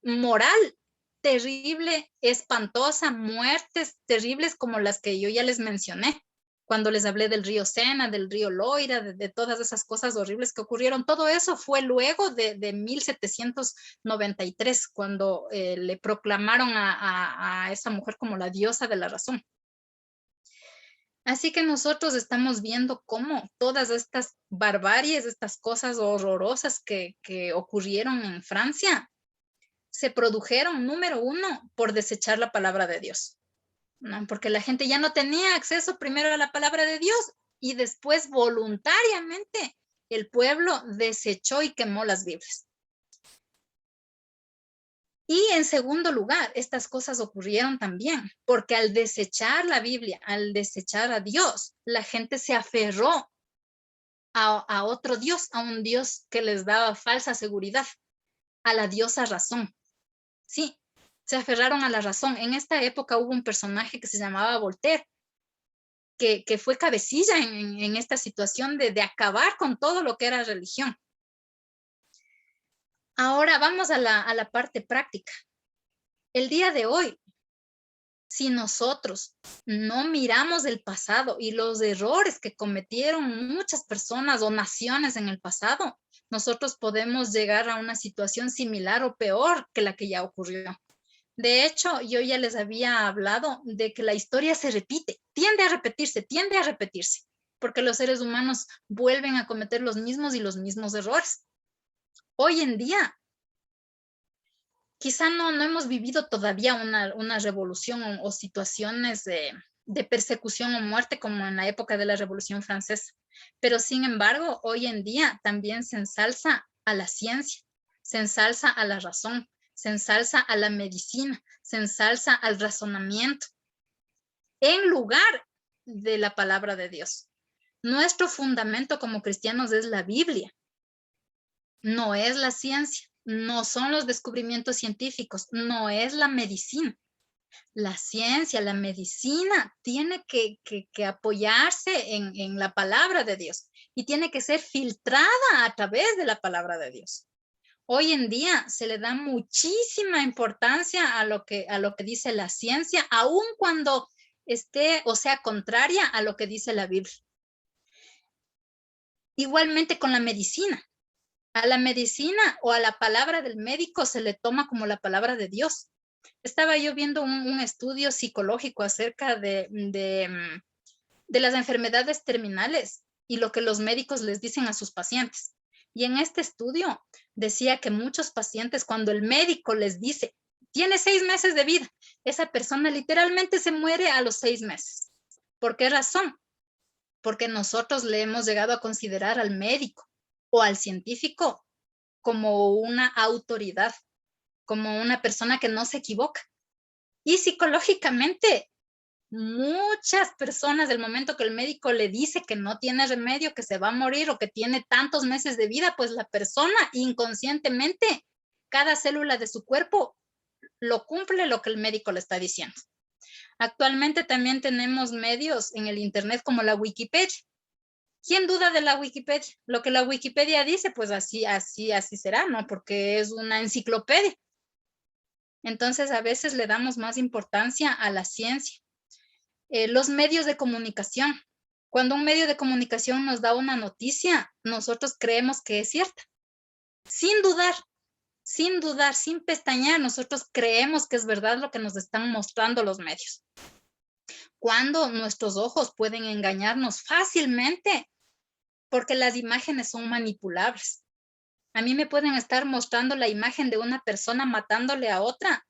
[SPEAKER 2] moral terrible, espantosa, muertes terribles como las que yo ya les mencioné, cuando les hablé del río Sena, del río Loira, de todas esas cosas horribles que ocurrieron. Todo eso fue luego de 1793, cuando le proclamaron a esa mujer como la diosa de la razón. Así que nosotros estamos viendo cómo todas estas barbaries, estas cosas horrorosas que ocurrieron en Francia, se produjeron, número uno, por desechar la palabra de Dios, ¿no? Porque la gente ya no tenía acceso primero a la palabra de Dios y después voluntariamente el pueblo desechó y quemó las Biblias. Y en segundo lugar, estas cosas ocurrieron también porque al desechar la Biblia, al desechar a Dios, la gente se aferró a otro Dios, a un Dios que les daba falsa seguridad, a la diosa razón. Sí, se aferraron a la razón. En esta época hubo un personaje que se llamaba Voltaire, que fue cabecilla en esta situación de acabar con todo lo que era religión. Ahora vamos a la parte práctica. El día de hoy, si nosotros no miramos el pasado y los errores que cometieron muchas personas o naciones en el pasado, nosotros podemos llegar a una situación similar o peor que la que ya ocurrió. De hecho, yo ya les había hablado de que la historia se repite, tiende a repetirse, porque los seres humanos vuelven a cometer los mismos errores. Hoy en día, quizá no hemos vivido todavía una revolución o situaciones de persecución o muerte como en la época de la Revolución Francesa. Pero sin embargo, hoy en día también se ensalza a la ciencia, se ensalza a la razón, se ensalza a la medicina, se ensalza al razonamiento, en lugar de la palabra de Dios. Nuestro fundamento como cristianos es la Biblia, no es la ciencia. No son los descubrimientos científicos, no es la medicina. La ciencia, la medicina tiene que apoyarse en la palabra de Dios y tiene que ser filtrada a través de la palabra de Dios. Hoy en día se le da muchísima importancia a lo que dice la ciencia, aun cuando esté o sea contraria a lo que dice la Biblia. Igualmente con la medicina. A la medicina o a la palabra del médico se le toma como la palabra de Dios. Estaba yo viendo un estudio psicológico acerca de las enfermedades terminales y lo que los médicos les dicen a sus pacientes. Y en este estudio decía que muchos pacientes, cuando el médico les dice, tiene 6 meses de vida, esa persona literalmente se muere a los 6 meses. ¿Por qué razón? Porque nosotros le hemos llegado a considerar al médico o al científico como una autoridad, como una persona que no se equivoca. Y psicológicamente, muchas personas, del momento que el médico le dice que no tiene remedio, que se va a morir o que tiene tantos meses de vida, pues la persona inconscientemente, cada célula de su cuerpo lo cumple lo que el médico le está diciendo. Actualmente también tenemos medios en el internet como la Wikipedia. ¿Quién duda de la Wikipedia? Lo que la Wikipedia dice, pues así será, ¿no? Porque es una enciclopedia. Entonces, a veces le damos más importancia a la ciencia. Los medios de comunicación. Cuando un medio de comunicación nos da una noticia, nosotros creemos que es cierta. Sin dudar, sin pestañear, nosotros creemos que es verdad lo que nos están mostrando los medios. Cuando nuestros ojos pueden engañarnos fácilmente, porque las imágenes son manipulables. A mí me pueden estar mostrando la imagen de una persona matándole a otra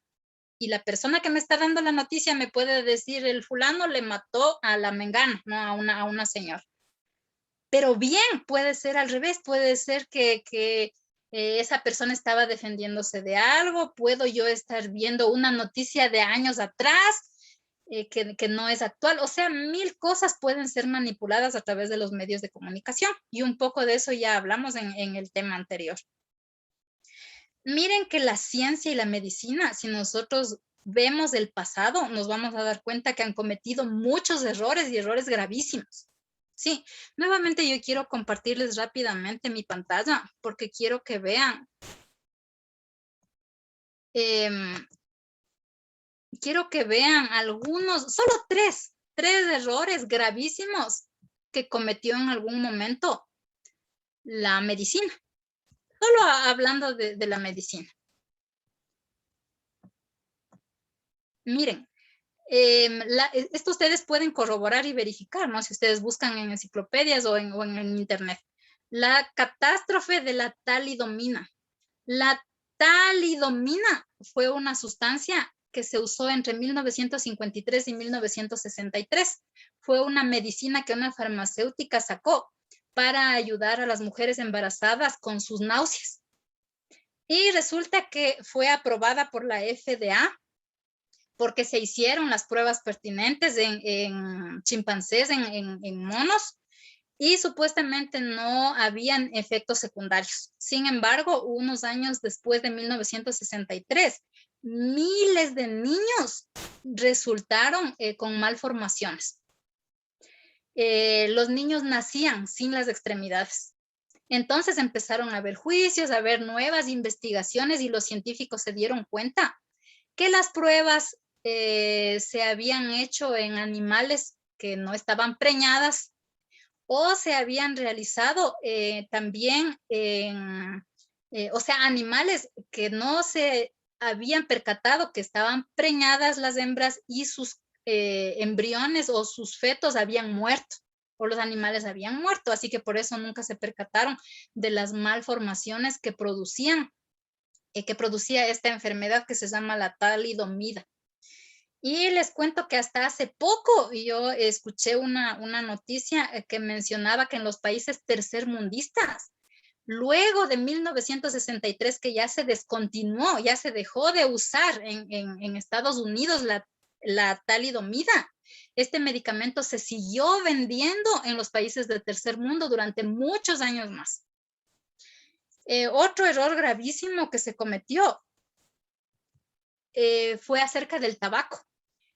[SPEAKER 2] y la persona que me está dando la noticia me puede decir, el fulano le mató a la mengana, no a una señora. Pero bien, puede ser al revés, puede ser que esa persona estaba defendiéndose de algo, puedo yo estar viendo una noticia de años atrás, que no es actual. O sea, 1000 cosas pueden ser manipuladas a través de los medios de comunicación y un poco de eso ya hablamos en el tema anterior. Miren que la ciencia y la medicina, si nosotros vemos el pasado, nos vamos a dar cuenta que han cometido muchos errores y errores gravísimos. Sí, nuevamente yo quiero compartirles rápidamente mi pantalla porque quiero que vean. Quiero que vean algunos, solo tres errores gravísimos que cometió en algún momento la medicina. Solo hablando de la medicina. Miren, esto ustedes pueden corroborar y verificar, ¿no? Si ustedes buscan en enciclopedias o en internet. La catástrofe de la talidomina. La talidomina fue una sustancia que se usó entre 1953 y 1963. Fue una medicina que una farmacéutica sacó para ayudar a las mujeres embarazadas con sus náuseas. Y resulta que fue aprobada por la FDA porque se hicieron las pruebas pertinentes en chimpancés, en monos, y supuestamente no habían efectos secundarios. Sin embargo, unos años después de 1963, miles de niños resultaron con malformaciones. Los niños nacían sin las extremidades. Entonces empezaron a haber juicios, a haber nuevas investigaciones y los científicos se dieron cuenta que las pruebas se habían hecho en animales que no estaban preñadas o se habían realizado también o sea, animales que no se habían percatado que estaban preñadas las hembras y sus embriones o sus fetos habían muerto o los animales habían muerto, así que por eso nunca se percataron de las malformaciones que producía esta enfermedad que se llama la talidomida. Y les cuento que hasta hace poco yo escuché una noticia que mencionaba que en los países tercermundistas, luego de 1963 que ya se descontinuó, ya se dejó de usar en Estados Unidos la talidomida, este medicamento se siguió vendiendo en los países del tercer mundo durante muchos años más. Otro error gravísimo que se cometió fue acerca del tabaco.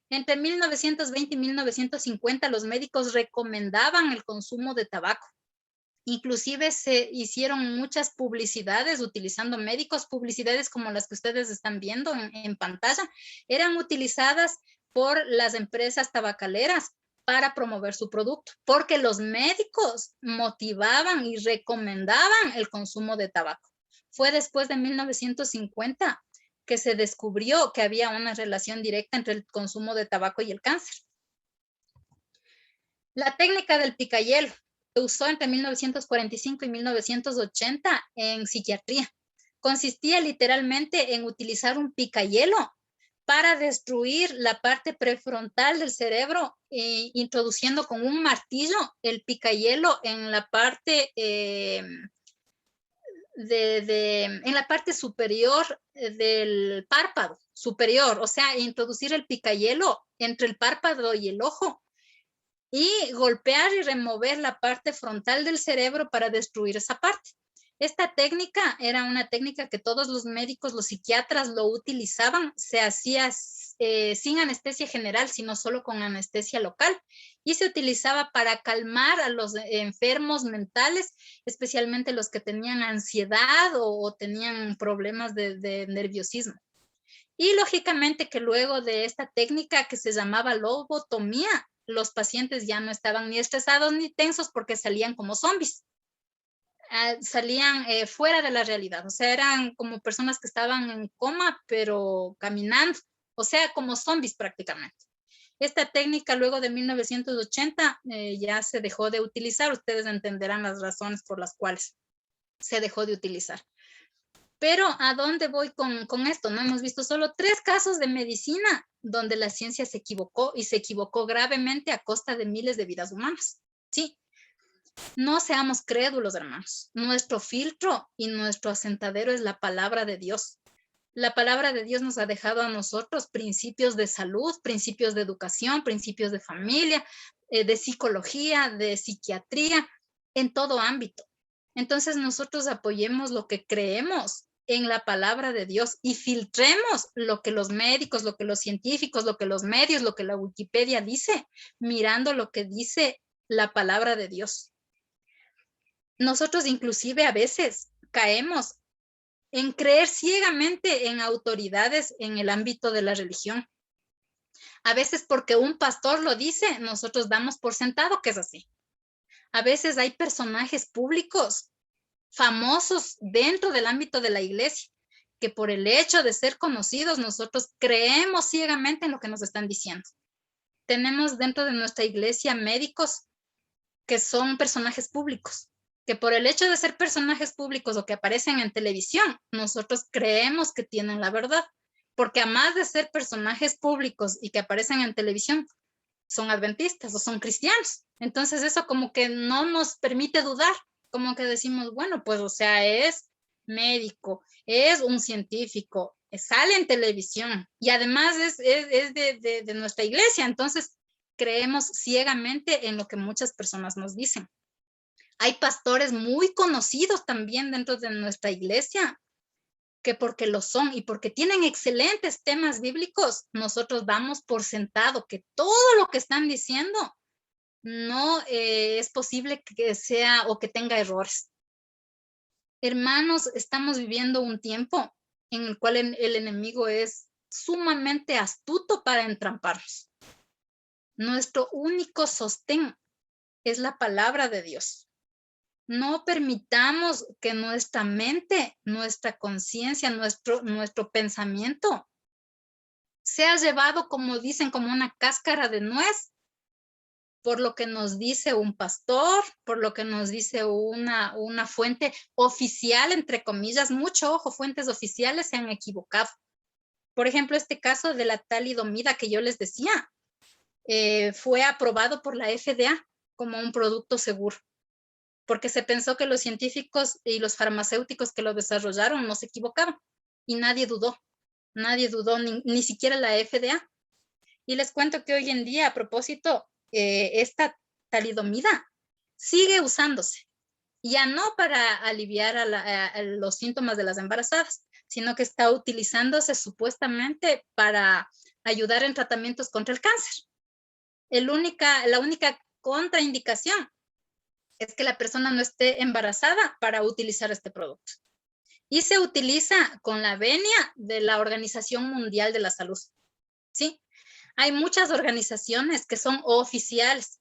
[SPEAKER 2] Entre 1920 y 1950 los médicos recomendaban el consumo de tabaco. Inclusive se hicieron muchas publicidades utilizando médicos, publicidades como las que ustedes están viendo en pantalla, eran utilizadas por las empresas tabacaleras para promover su producto, porque los médicos motivaban y recomendaban el consumo de tabaco. Fue después de 1950 que se descubrió que había una relación directa entre el consumo de tabaco y el cáncer. La técnica del picayelo se usó entre 1945 y 1980 en psiquiatría. Consistía literalmente en utilizar un picayelo para destruir la parte prefrontal del cerebro, introduciendo con un martillo el picayelo en la parte en la parte superior del párpado superior, o sea, introducir el picayelo entre el párpado y el ojo y golpear y remover la parte frontal del cerebro para destruir esa parte. Esta técnica era una técnica que todos los médicos, los psiquiatras lo utilizaban, se hacía sin anestesia general, sino solo con anestesia local, y se utilizaba para calmar a los enfermos mentales, especialmente los que tenían ansiedad o tenían problemas de nerviosismo. Y lógicamente que luego de esta técnica que se llamaba lobotomía, los pacientes ya no estaban ni estresados ni tensos porque salían como zombies. Salían fuera de la realidad, o sea, eran como personas que estaban en coma, pero caminando, o sea, como zombies prácticamente. Esta técnica luego de 1980 ya se dejó de utilizar, ustedes entenderán las razones por las cuales se dejó de utilizar. Pero ¿a dónde voy con esto? No hemos visto solo 3 casos de medicina donde la ciencia se equivocó y se equivocó gravemente a costa de miles de vidas humanas. Sí. No seamos crédulos, hermanos. Nuestro filtro y nuestro asentadero es la palabra de Dios. La palabra de Dios nos ha dejado a nosotros principios de salud, principios de educación, principios de familia, de psicología, de psiquiatría, en todo ámbito. Entonces nosotros apoyemos lo que creemos en la palabra de Dios y filtremos lo que los médicos, lo que los científicos, lo que los medios, lo que la Wikipedia dice, mirando lo que dice la palabra de Dios. Nosotros inclusive a veces caemos en creer ciegamente en autoridades en el ámbito de la religión. A veces porque un pastor lo dice, nosotros damos por sentado que es así. A veces hay personajes públicos famosos dentro del ámbito de la iglesia que por el hecho de ser conocidos nosotros creemos ciegamente en lo que nos están diciendo. Tenemos dentro de nuestra iglesia médicos que son personajes públicos, que por el hecho de ser personajes públicos o que aparecen en televisión, nosotros creemos que tienen la verdad, porque además de ser personajes públicos y que aparecen en televisión, son adventistas o son cristianos. Entonces eso como que no nos permite dudar, como que decimos, bueno, pues o sea, es médico, es un científico, sale en televisión y además es de nuestra iglesia, entonces creemos ciegamente en lo que muchas personas nos dicen. Hay pastores muy conocidos también dentro de nuestra iglesia que porque lo son y porque tienen excelentes temas bíblicos, nosotros damos por sentado que todo lo que están diciendo no es posible que sea o que tenga errores. Hermanos, estamos viviendo un tiempo en el cual el enemigo es sumamente astuto para entramparnos. Nuestro único sostén es la palabra de Dios. No permitamos que nuestra mente, nuestra conciencia, nuestro pensamiento sea llevado, como dicen, como una cáscara de nuez, por lo que nos dice un pastor, por lo que nos dice una fuente oficial, entre comillas. Mucho ojo, fuentes oficiales se han equivocado. Por ejemplo, este caso de la talidomida que yo les decía, fue aprobado por la FDA como un producto seguro, porque se pensó que los científicos y los farmacéuticos que lo desarrollaron no se equivocaban y nadie dudó, ni siquiera la FDA. Y les cuento que hoy en día, a propósito, esta talidomida sigue usándose, ya no para aliviar a los síntomas de las embarazadas, sino que está utilizándose supuestamente para ayudar en tratamientos contra el cáncer. La única contraindicación es que la persona no esté embarazada para utilizar este producto. Y se utiliza con la venia de la Organización Mundial de la Salud. ¿Sí? Hay muchas organizaciones que son oficiales,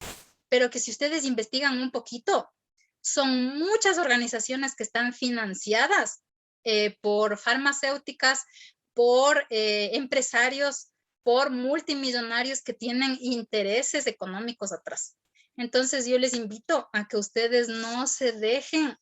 [SPEAKER 2] pero que si ustedes investigan un poquito, son muchas organizaciones que están financiadas por farmacéuticas, por empresarios, por multimillonarios que tienen intereses económicos atrás. Entonces yo les invito a que ustedes no se dejen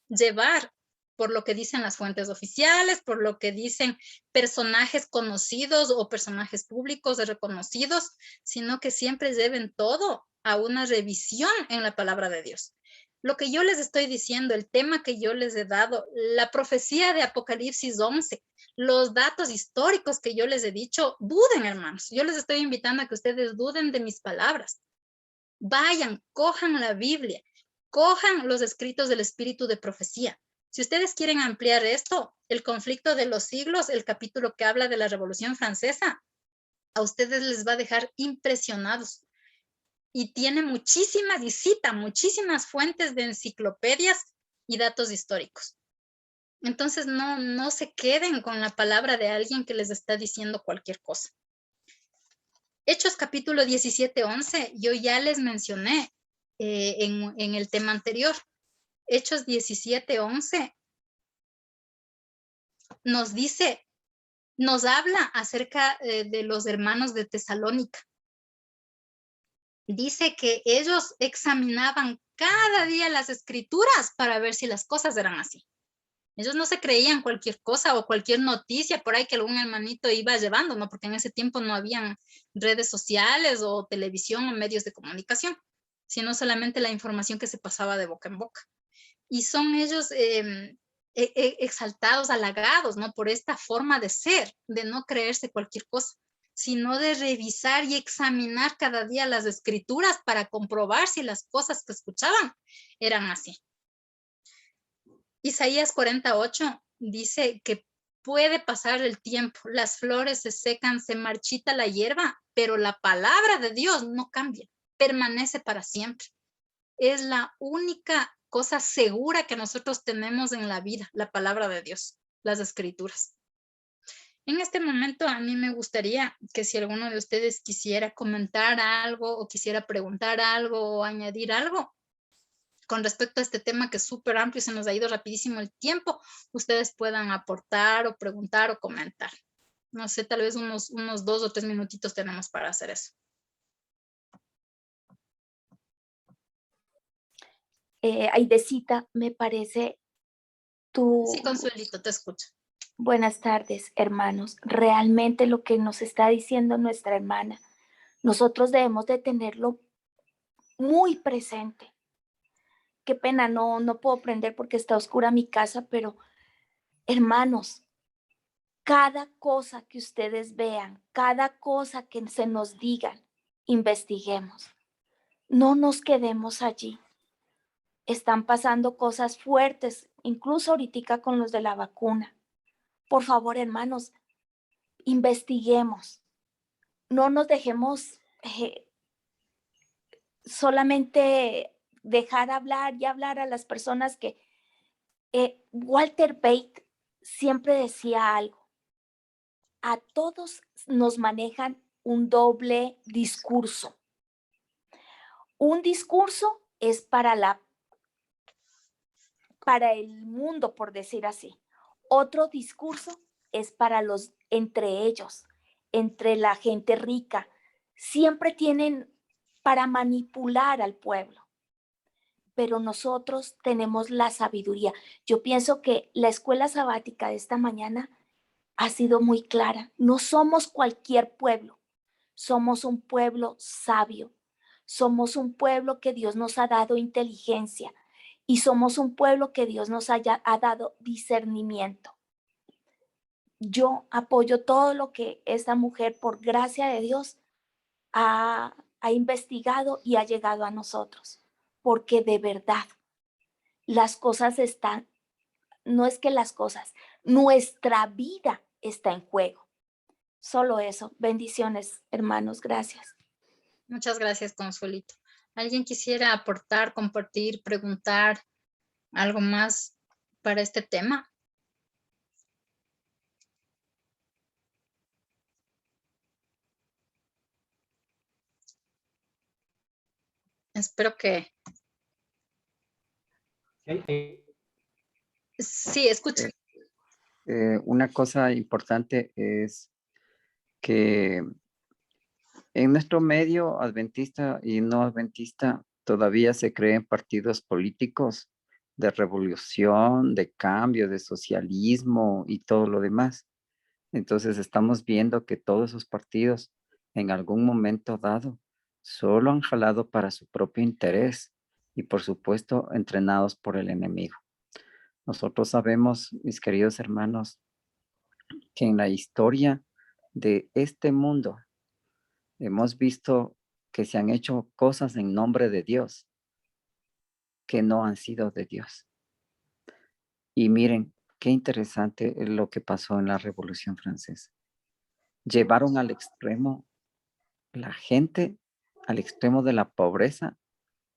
[SPEAKER 2] llevar por lo que dicen las fuentes oficiales, por lo que dicen personajes conocidos o personajes públicos reconocidos, sino que siempre lleven todo a una revisión en la palabra de Dios. Lo que yo les estoy diciendo, el tema que yo les he dado, la profecía de Apocalipsis 11, los datos históricos que yo les he dicho, duden, hermanos. Yo les estoy invitando a que ustedes duden de mis palabras. Vayan, cojan la Biblia, cojan los escritos del espíritu de profecía. Si ustedes quieren ampliar esto, el conflicto de los siglos, el capítulo que habla de la Revolución Francesa, a ustedes les va a dejar impresionados. Y tiene muchísimas, y cita muchísimas fuentes de enciclopedias y datos históricos. Entonces no se queden con la palabra de alguien que les está diciendo cualquier cosa. Hechos capítulo 17:11, yo ya les mencioné en el tema anterior. Hechos 17:11 nos dice, nos habla acerca de los hermanos de Tesalónica. Dice que ellos examinaban cada día las escrituras para ver si las cosas eran así. Ellos no se creían cualquier cosa o cualquier noticia por ahí que algún hermanito iba llevando, ¿no? Porque en ese tiempo no habían redes sociales o televisión o medios de comunicación, sino solamente la información que se pasaba de boca en boca. Y son ellos exaltados, halagados, ¿no? Por esta forma de ser, de no creerse cualquier cosa, sino de revisar y examinar cada día las escrituras para comprobar si las cosas que escuchaban eran así. Isaías 48 dice que puede pasar el tiempo, las flores se secan, se marchita la hierba, pero la palabra de Dios no cambia, permanece para siempre. es la única cosa segura que nosotros tenemos en la vida, la palabra de Dios, las escrituras. En este momento a mí me gustaría que si alguno de ustedes quisiera comentar algo o quisiera preguntar algo o añadir algo con respecto a este tema que es súper amplio y se nos ha ido rapidísimo el tiempo, ustedes puedan aportar o preguntar o comentar. No sé, tal vez unos 2 o 3 minutitos tenemos para hacer eso.
[SPEAKER 3] Aidecita, me parece tu...
[SPEAKER 2] Sí, Consuelito, te escucho.
[SPEAKER 3] Buenas tardes, hermanos. Realmente lo que nos está diciendo nuestra hermana, nosotros debemos de tenerlo muy presente. Qué pena, no puedo prender porque está oscura mi casa, pero hermanos, cada cosa que ustedes vean, cada cosa que se nos digan, investiguemos. No nos quedemos allí. Están pasando cosas fuertes, incluso ahorita con los de la vacuna. Por favor, hermanos, investiguemos. No nos dejemos solamente dejar hablar y hablar a las personas que Walter Bate siempre decía algo. A todos nos manejan un doble discurso. Un discurso es para el mundo, por decir así. Otro discurso es para los entre ellos, entre la gente rica. Siempre tienen para manipular al pueblo. Pero nosotros tenemos la sabiduría. Yo pienso que la escuela sabática de esta mañana ha sido muy clara. No somos cualquier pueblo. Somos un pueblo sabio. Somos un pueblo que Dios nos ha dado inteligencia y somos un pueblo que Dios nos ha dado discernimiento. Yo apoyo todo lo que esta mujer, por gracia de Dios, ha investigado y ha llegado a nosotros. Porque de verdad, las cosas están, no es que las cosas, nuestra vida está en juego. Solo eso. Bendiciones, hermanos. Gracias.
[SPEAKER 2] Muchas gracias, Consuelito. ¿Alguien quisiera aportar, compartir, preguntar algo más para este tema? Espero que... Sí, escucho.
[SPEAKER 7] Una cosa importante es que en nuestro medio adventista y no adventista todavía se creen partidos políticos de revolución, de cambio, de socialismo y todo lo demás. Entonces estamos viendo que todos esos partidos en algún momento dado solo han jalado para su propio interés y por supuesto entrenados por el enemigo. Nosotros sabemos, mis queridos hermanos, que en la historia de este mundo hemos visto que se han hecho cosas en nombre de Dios que no han sido de Dios. Y miren, qué interesante es lo que pasó en la Revolución Francesa. Llevaron al extremo la gente, al extremo de la pobreza,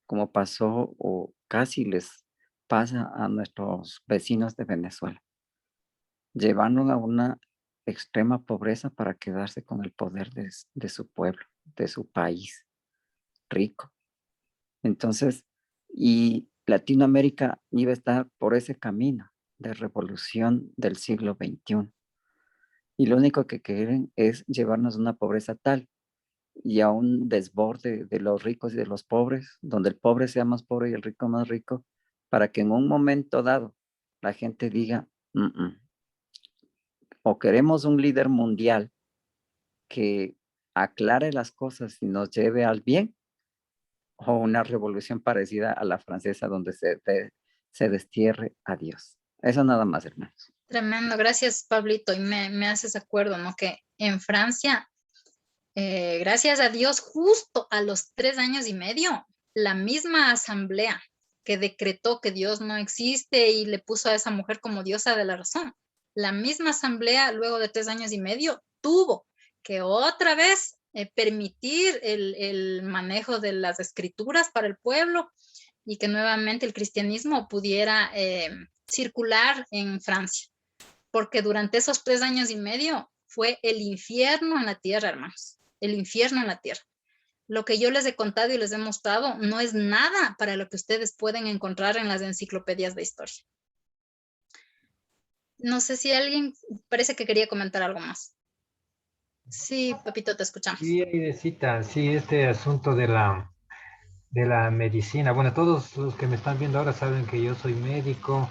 [SPEAKER 7] como pasó o casi les pasa a nuestros vecinos de Venezuela. Llevaron a una extrema pobreza para quedarse con el poder de su pueblo, de su país rico. Entonces, y Latinoamérica iba a estar por ese camino de revolución del siglo XXI. Y lo único que quieren es llevarnos a una pobreza tal y a un desborde de los ricos y de los pobres, donde el pobre sea más pobre y el rico más rico, para que en un momento dado la gente diga, o queremos un líder mundial que aclare las cosas y nos lleve al bien, o una revolución parecida a la francesa donde se destierre a Dios. Eso nada más, hermanos.
[SPEAKER 2] Tremendo, gracias, Pablito. Y me haces acuerdo, ¿no? Que en Francia, gracias a Dios, justo a los 3 años y medio, la misma asamblea que decretó que Dios no existe y le puso a esa mujer como diosa de la razón, la misma asamblea, luego de 3 años y medio, tuvo que otra vez permitir el manejo de las escrituras para el pueblo, y que nuevamente el cristianismo pudiera circular en Francia. Porque durante esos 3 años y medio fue el infierno en la tierra, hermanos. El infierno en la tierra. Lo que yo les he contado y les he mostrado no es nada para lo que ustedes pueden encontrar en las enciclopedias de historia. No sé si alguien parece que quería comentar algo más. Sí, Pepito, te escuchamos.
[SPEAKER 6] Sí, Aidecita, sí, este asunto de la medicina. Bueno, todos los que me están viendo ahora saben que yo soy médico.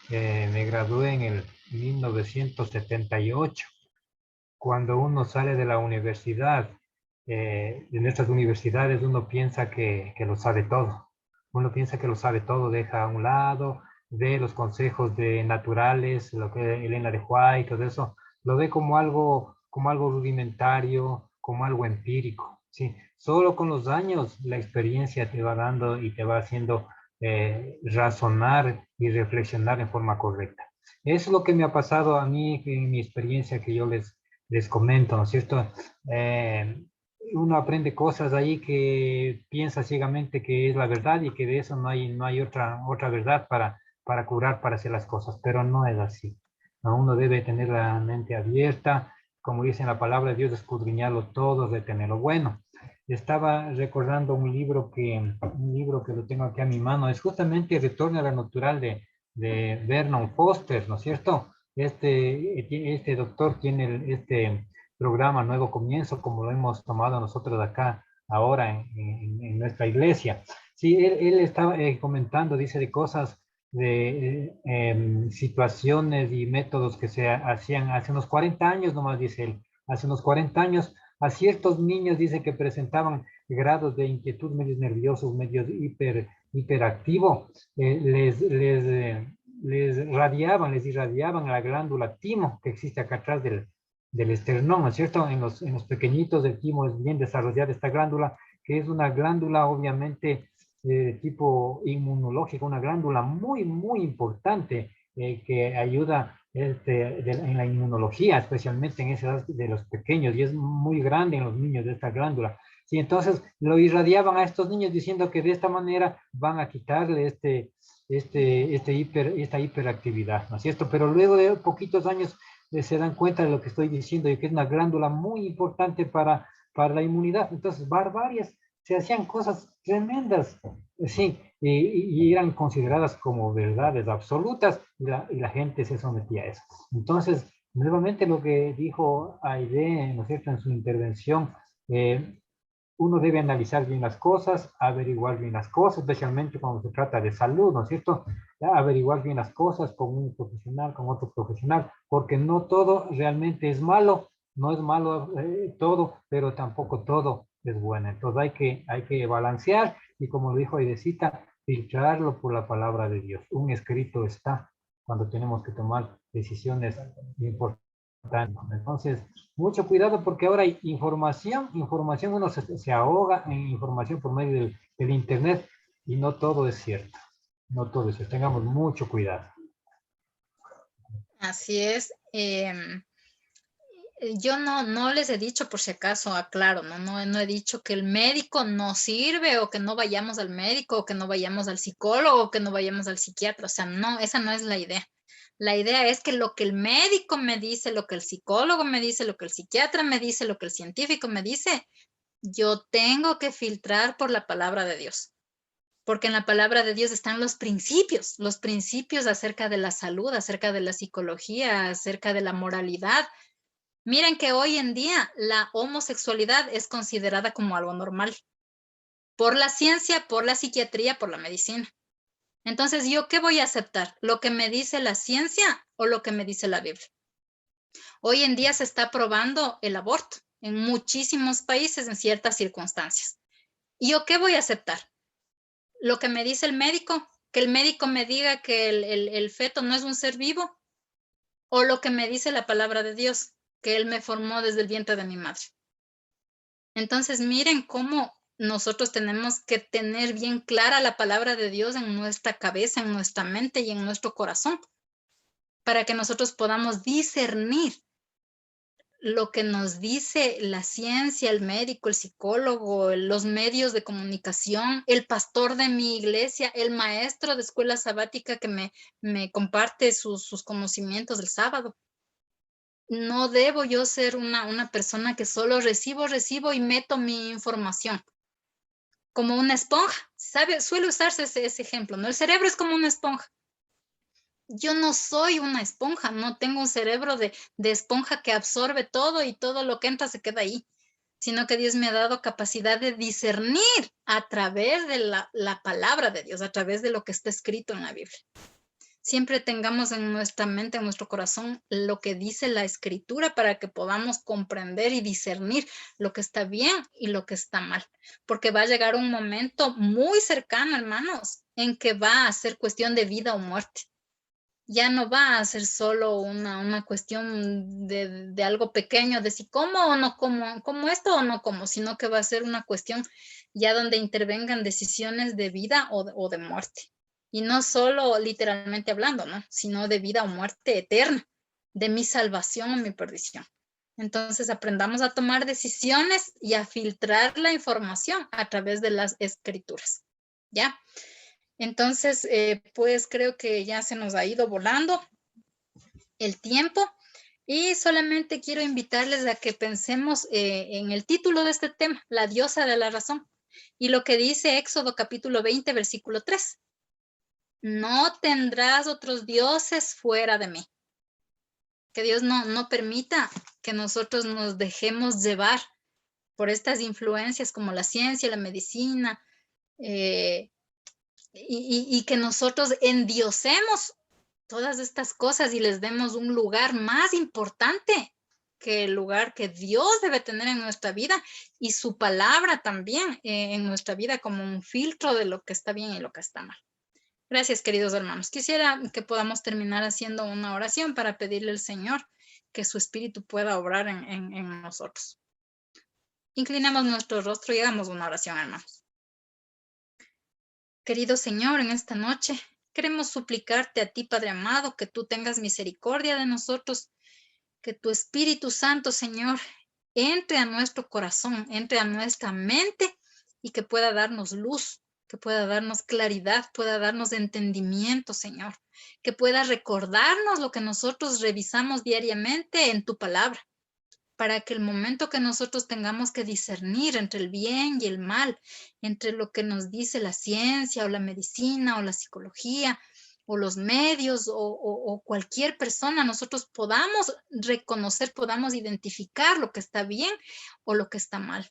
[SPEAKER 6] Me gradué en el 1978. Cuando uno sale de la universidad, en estas universidades uno piensa que lo sabe todo. Uno piensa que lo sabe todo, deja a un lado, ve los consejos de naturales, lo que Elena de White, todo eso, lo ve como algo rudimentario, como algo empírico, ¿sí? Solo con los años la experiencia te va dando y te va haciendo razonar y reflexionar en forma correcta. Eso es lo que me ha pasado a mí en mi experiencia que yo les comento, ¿no es cierto? Uno aprende cosas ahí que piensa ciegamente que es la verdad y que de eso no hay otra verdad para curar, para hacer las cosas, pero no es así. ¿No? Uno debe tener la mente abierta, como dice en la palabra de Dios, escudriñarlo todo, retener lo bueno. Estaba recordando un libro que lo tengo aquí a mi mano, es justamente Retorno a la Natural de Vernon Foster, ¿no es cierto? Este doctor tiene este programa Nuevo Comienzo, como lo hemos tomado nosotros acá ahora en nuestra iglesia. Sí, él estaba comentando, dice, de cosas, de situaciones y métodos que se hacían hace unos 40 años, nomás dice él, hace unos 40 años, a ciertos niños, dice, que presentaban grados de inquietud medios nerviosos, medios hiperactivo, les irradiaban la glándula timo que existe acá atrás del esternón, ¿no es cierto? En los pequeñitos del timo es bien desarrollada esta glándula, que es una glándula obviamente tipo inmunológica, una glándula muy, muy importante que ayuda en la inmunología, especialmente en esa edad de los pequeños, y es muy grande en los niños de esta glándula. Sí, entonces lo irradiaban a estos niños diciendo que de esta manera van a quitarle esta hiperactividad, ¿no es cierto? Pero luego de poquitos años se dan cuenta de lo que estoy diciendo y que es una glándula muy importante para la inmunidad. Entonces, varias se hacían cosas tremendas, sí, y eran consideradas como verdades absolutas y la gente se sometía a eso. Entonces, nuevamente lo que dijo Aide, ¿no es cierto?, en su intervención, uno debe analizar bien las cosas, averiguar bien las cosas, especialmente cuando se trata de salud, ¿no es cierto? Averiguar bien las cosas con un profesional, con otro profesional, porque no todo realmente es malo, no es malo todo, pero tampoco todo es bueno. Entonces hay que balancear y, como lo dijo Aidecita, filtrarlo por la palabra de Dios. Un escrito está cuando tenemos que tomar decisiones importantes. Entonces, mucho cuidado porque ahora hay información, uno se ahoga en información por medio del internet y no todo es cierto, no todo es cierto, tengamos mucho cuidado.
[SPEAKER 2] Así es. Yo no les he dicho, por si acaso, aclaro, no he dicho que el médico no sirve o que no vayamos al médico o que no vayamos al psicólogo o que no vayamos al psiquiatra, o sea, no, esa no es la idea. La idea es que lo que el médico me dice, lo que el psicólogo me dice, lo que el psiquiatra me dice, lo que el científico me dice, yo tengo que filtrar por la palabra de Dios. Porque en la palabra de Dios están los principios acerca de la salud, acerca de la psicología, acerca de la moralidad. Miren que hoy en día la homosexualidad es considerada como algo normal por la ciencia, por la psiquiatría, por la medicina. Entonces, ¿yo qué voy a aceptar? ¿Lo que me dice la ciencia o lo que me dice la Biblia? Hoy en día se está probando el aborto en muchísimos países en ciertas circunstancias. ¿Y yo qué voy a aceptar? ¿Lo que me dice el médico? ¿Que el médico me diga que el feto no es un ser vivo? ¿O lo que me dice la palabra de Dios? Que Él me formó desde el vientre de mi madre. Entonces, miren cómo nosotros tenemos que tener bien clara la palabra de Dios en nuestra cabeza, en nuestra mente y en nuestro corazón, para que nosotros podamos discernir lo que nos dice la ciencia, el médico, el psicólogo, los medios de comunicación, el pastor de mi iglesia, el maestro de escuela sabática que me comparte sus conocimientos del sábado. No debo yo ser una persona que solo recibo y meto mi información. Como una esponja, ¿sabe? Suele usarse ese ejemplo, ¿no? El cerebro es como una esponja. Yo no soy una esponja, no tengo un cerebro de esponja que absorbe todo y todo lo que entra se queda ahí, sino que Dios me ha dado capacidad de discernir a través de la palabra de Dios, a través de lo que está escrito en la Biblia. Siempre tengamos en nuestra mente, en nuestro corazón, lo que dice la Escritura para que podamos comprender y discernir lo que está bien y lo que está mal. Porque va a llegar un momento muy cercano, hermanos, en que va a ser cuestión de vida o muerte. Ya no va a ser solo una cuestión de algo pequeño, de si como o no como esto o no como, sino que va a ser una cuestión ya donde intervengan decisiones de vida o de muerte. Y no solo literalmente hablando, ¿no? Sino de vida o muerte eterna, de mi salvación o mi perdición. Entonces aprendamos a tomar decisiones y a filtrar la información a través de las escrituras, ¿ya? Entonces, pues creo que ya se nos ha ido volando el tiempo y solamente quiero invitarles a que pensemos en el título de este tema, la diosa de la razón, y lo que dice Éxodo capítulo 20, versículo 3. No tendrás otros dioses fuera de mí. Que Dios no permita que nosotros nos dejemos llevar por estas influencias como la ciencia, la medicina, y que nosotros endiosemos todas estas cosas y les demos un lugar más importante que el lugar que Dios debe tener en nuestra vida y su palabra también en nuestra vida como un filtro de lo que está bien y lo que está mal. Gracias, queridos hermanos. Quisiera que podamos terminar haciendo una oración para pedirle al Señor que su Espíritu pueda obrar en nosotros. Inclinemos nuestro rostro y hagamos una oración, hermanos. Querido Señor, en esta noche queremos suplicarte a ti, Padre amado, que tú tengas misericordia de nosotros, que tu Espíritu Santo, Señor, entre a nuestro corazón, entre a nuestra mente y que pueda darnos luz, que pueda darnos claridad, pueda darnos entendimiento, Señor, que pueda recordarnos lo que nosotros revisamos diariamente en tu palabra, para que el momento que nosotros tengamos que discernir entre el bien y el mal, entre lo que nos dice la ciencia o la medicina o la psicología o los medios o cualquier persona, nosotros podamos reconocer, podamos identificar lo que está bien o lo que está mal.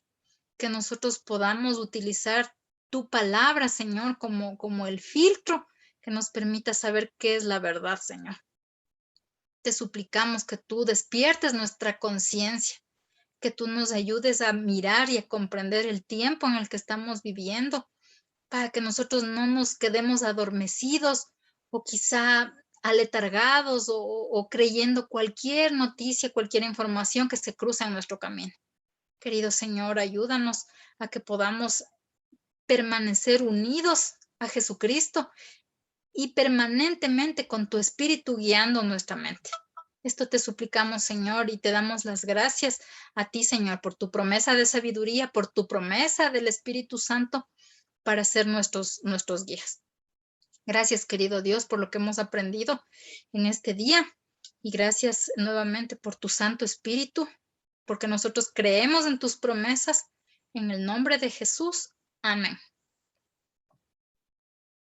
[SPEAKER 2] Que nosotros podamos utilizar tu palabra, Señor, como el filtro que nos permita saber qué es la verdad, Señor. Te suplicamos que tú despiertes nuestra conciencia, que tú nos ayudes a mirar y a comprender el tiempo en el que estamos viviendo, para que nosotros no nos quedemos adormecidos o quizá aletargados o creyendo cualquier noticia, cualquier información que se cruza en nuestro camino. Querido Señor, ayúdanos a que podamos permanecer unidos a Jesucristo y permanentemente con tu Espíritu guiando nuestra mente. Esto te suplicamos, Señor, y te damos las gracias a ti, Señor, por tu promesa de sabiduría, por tu promesa del Espíritu Santo para ser nuestros guías. Gracias, querido Dios, por lo que hemos aprendido en este día y gracias nuevamente por tu Santo Espíritu, porque nosotros creemos en tus promesas. En el nombre de Jesús. Amén.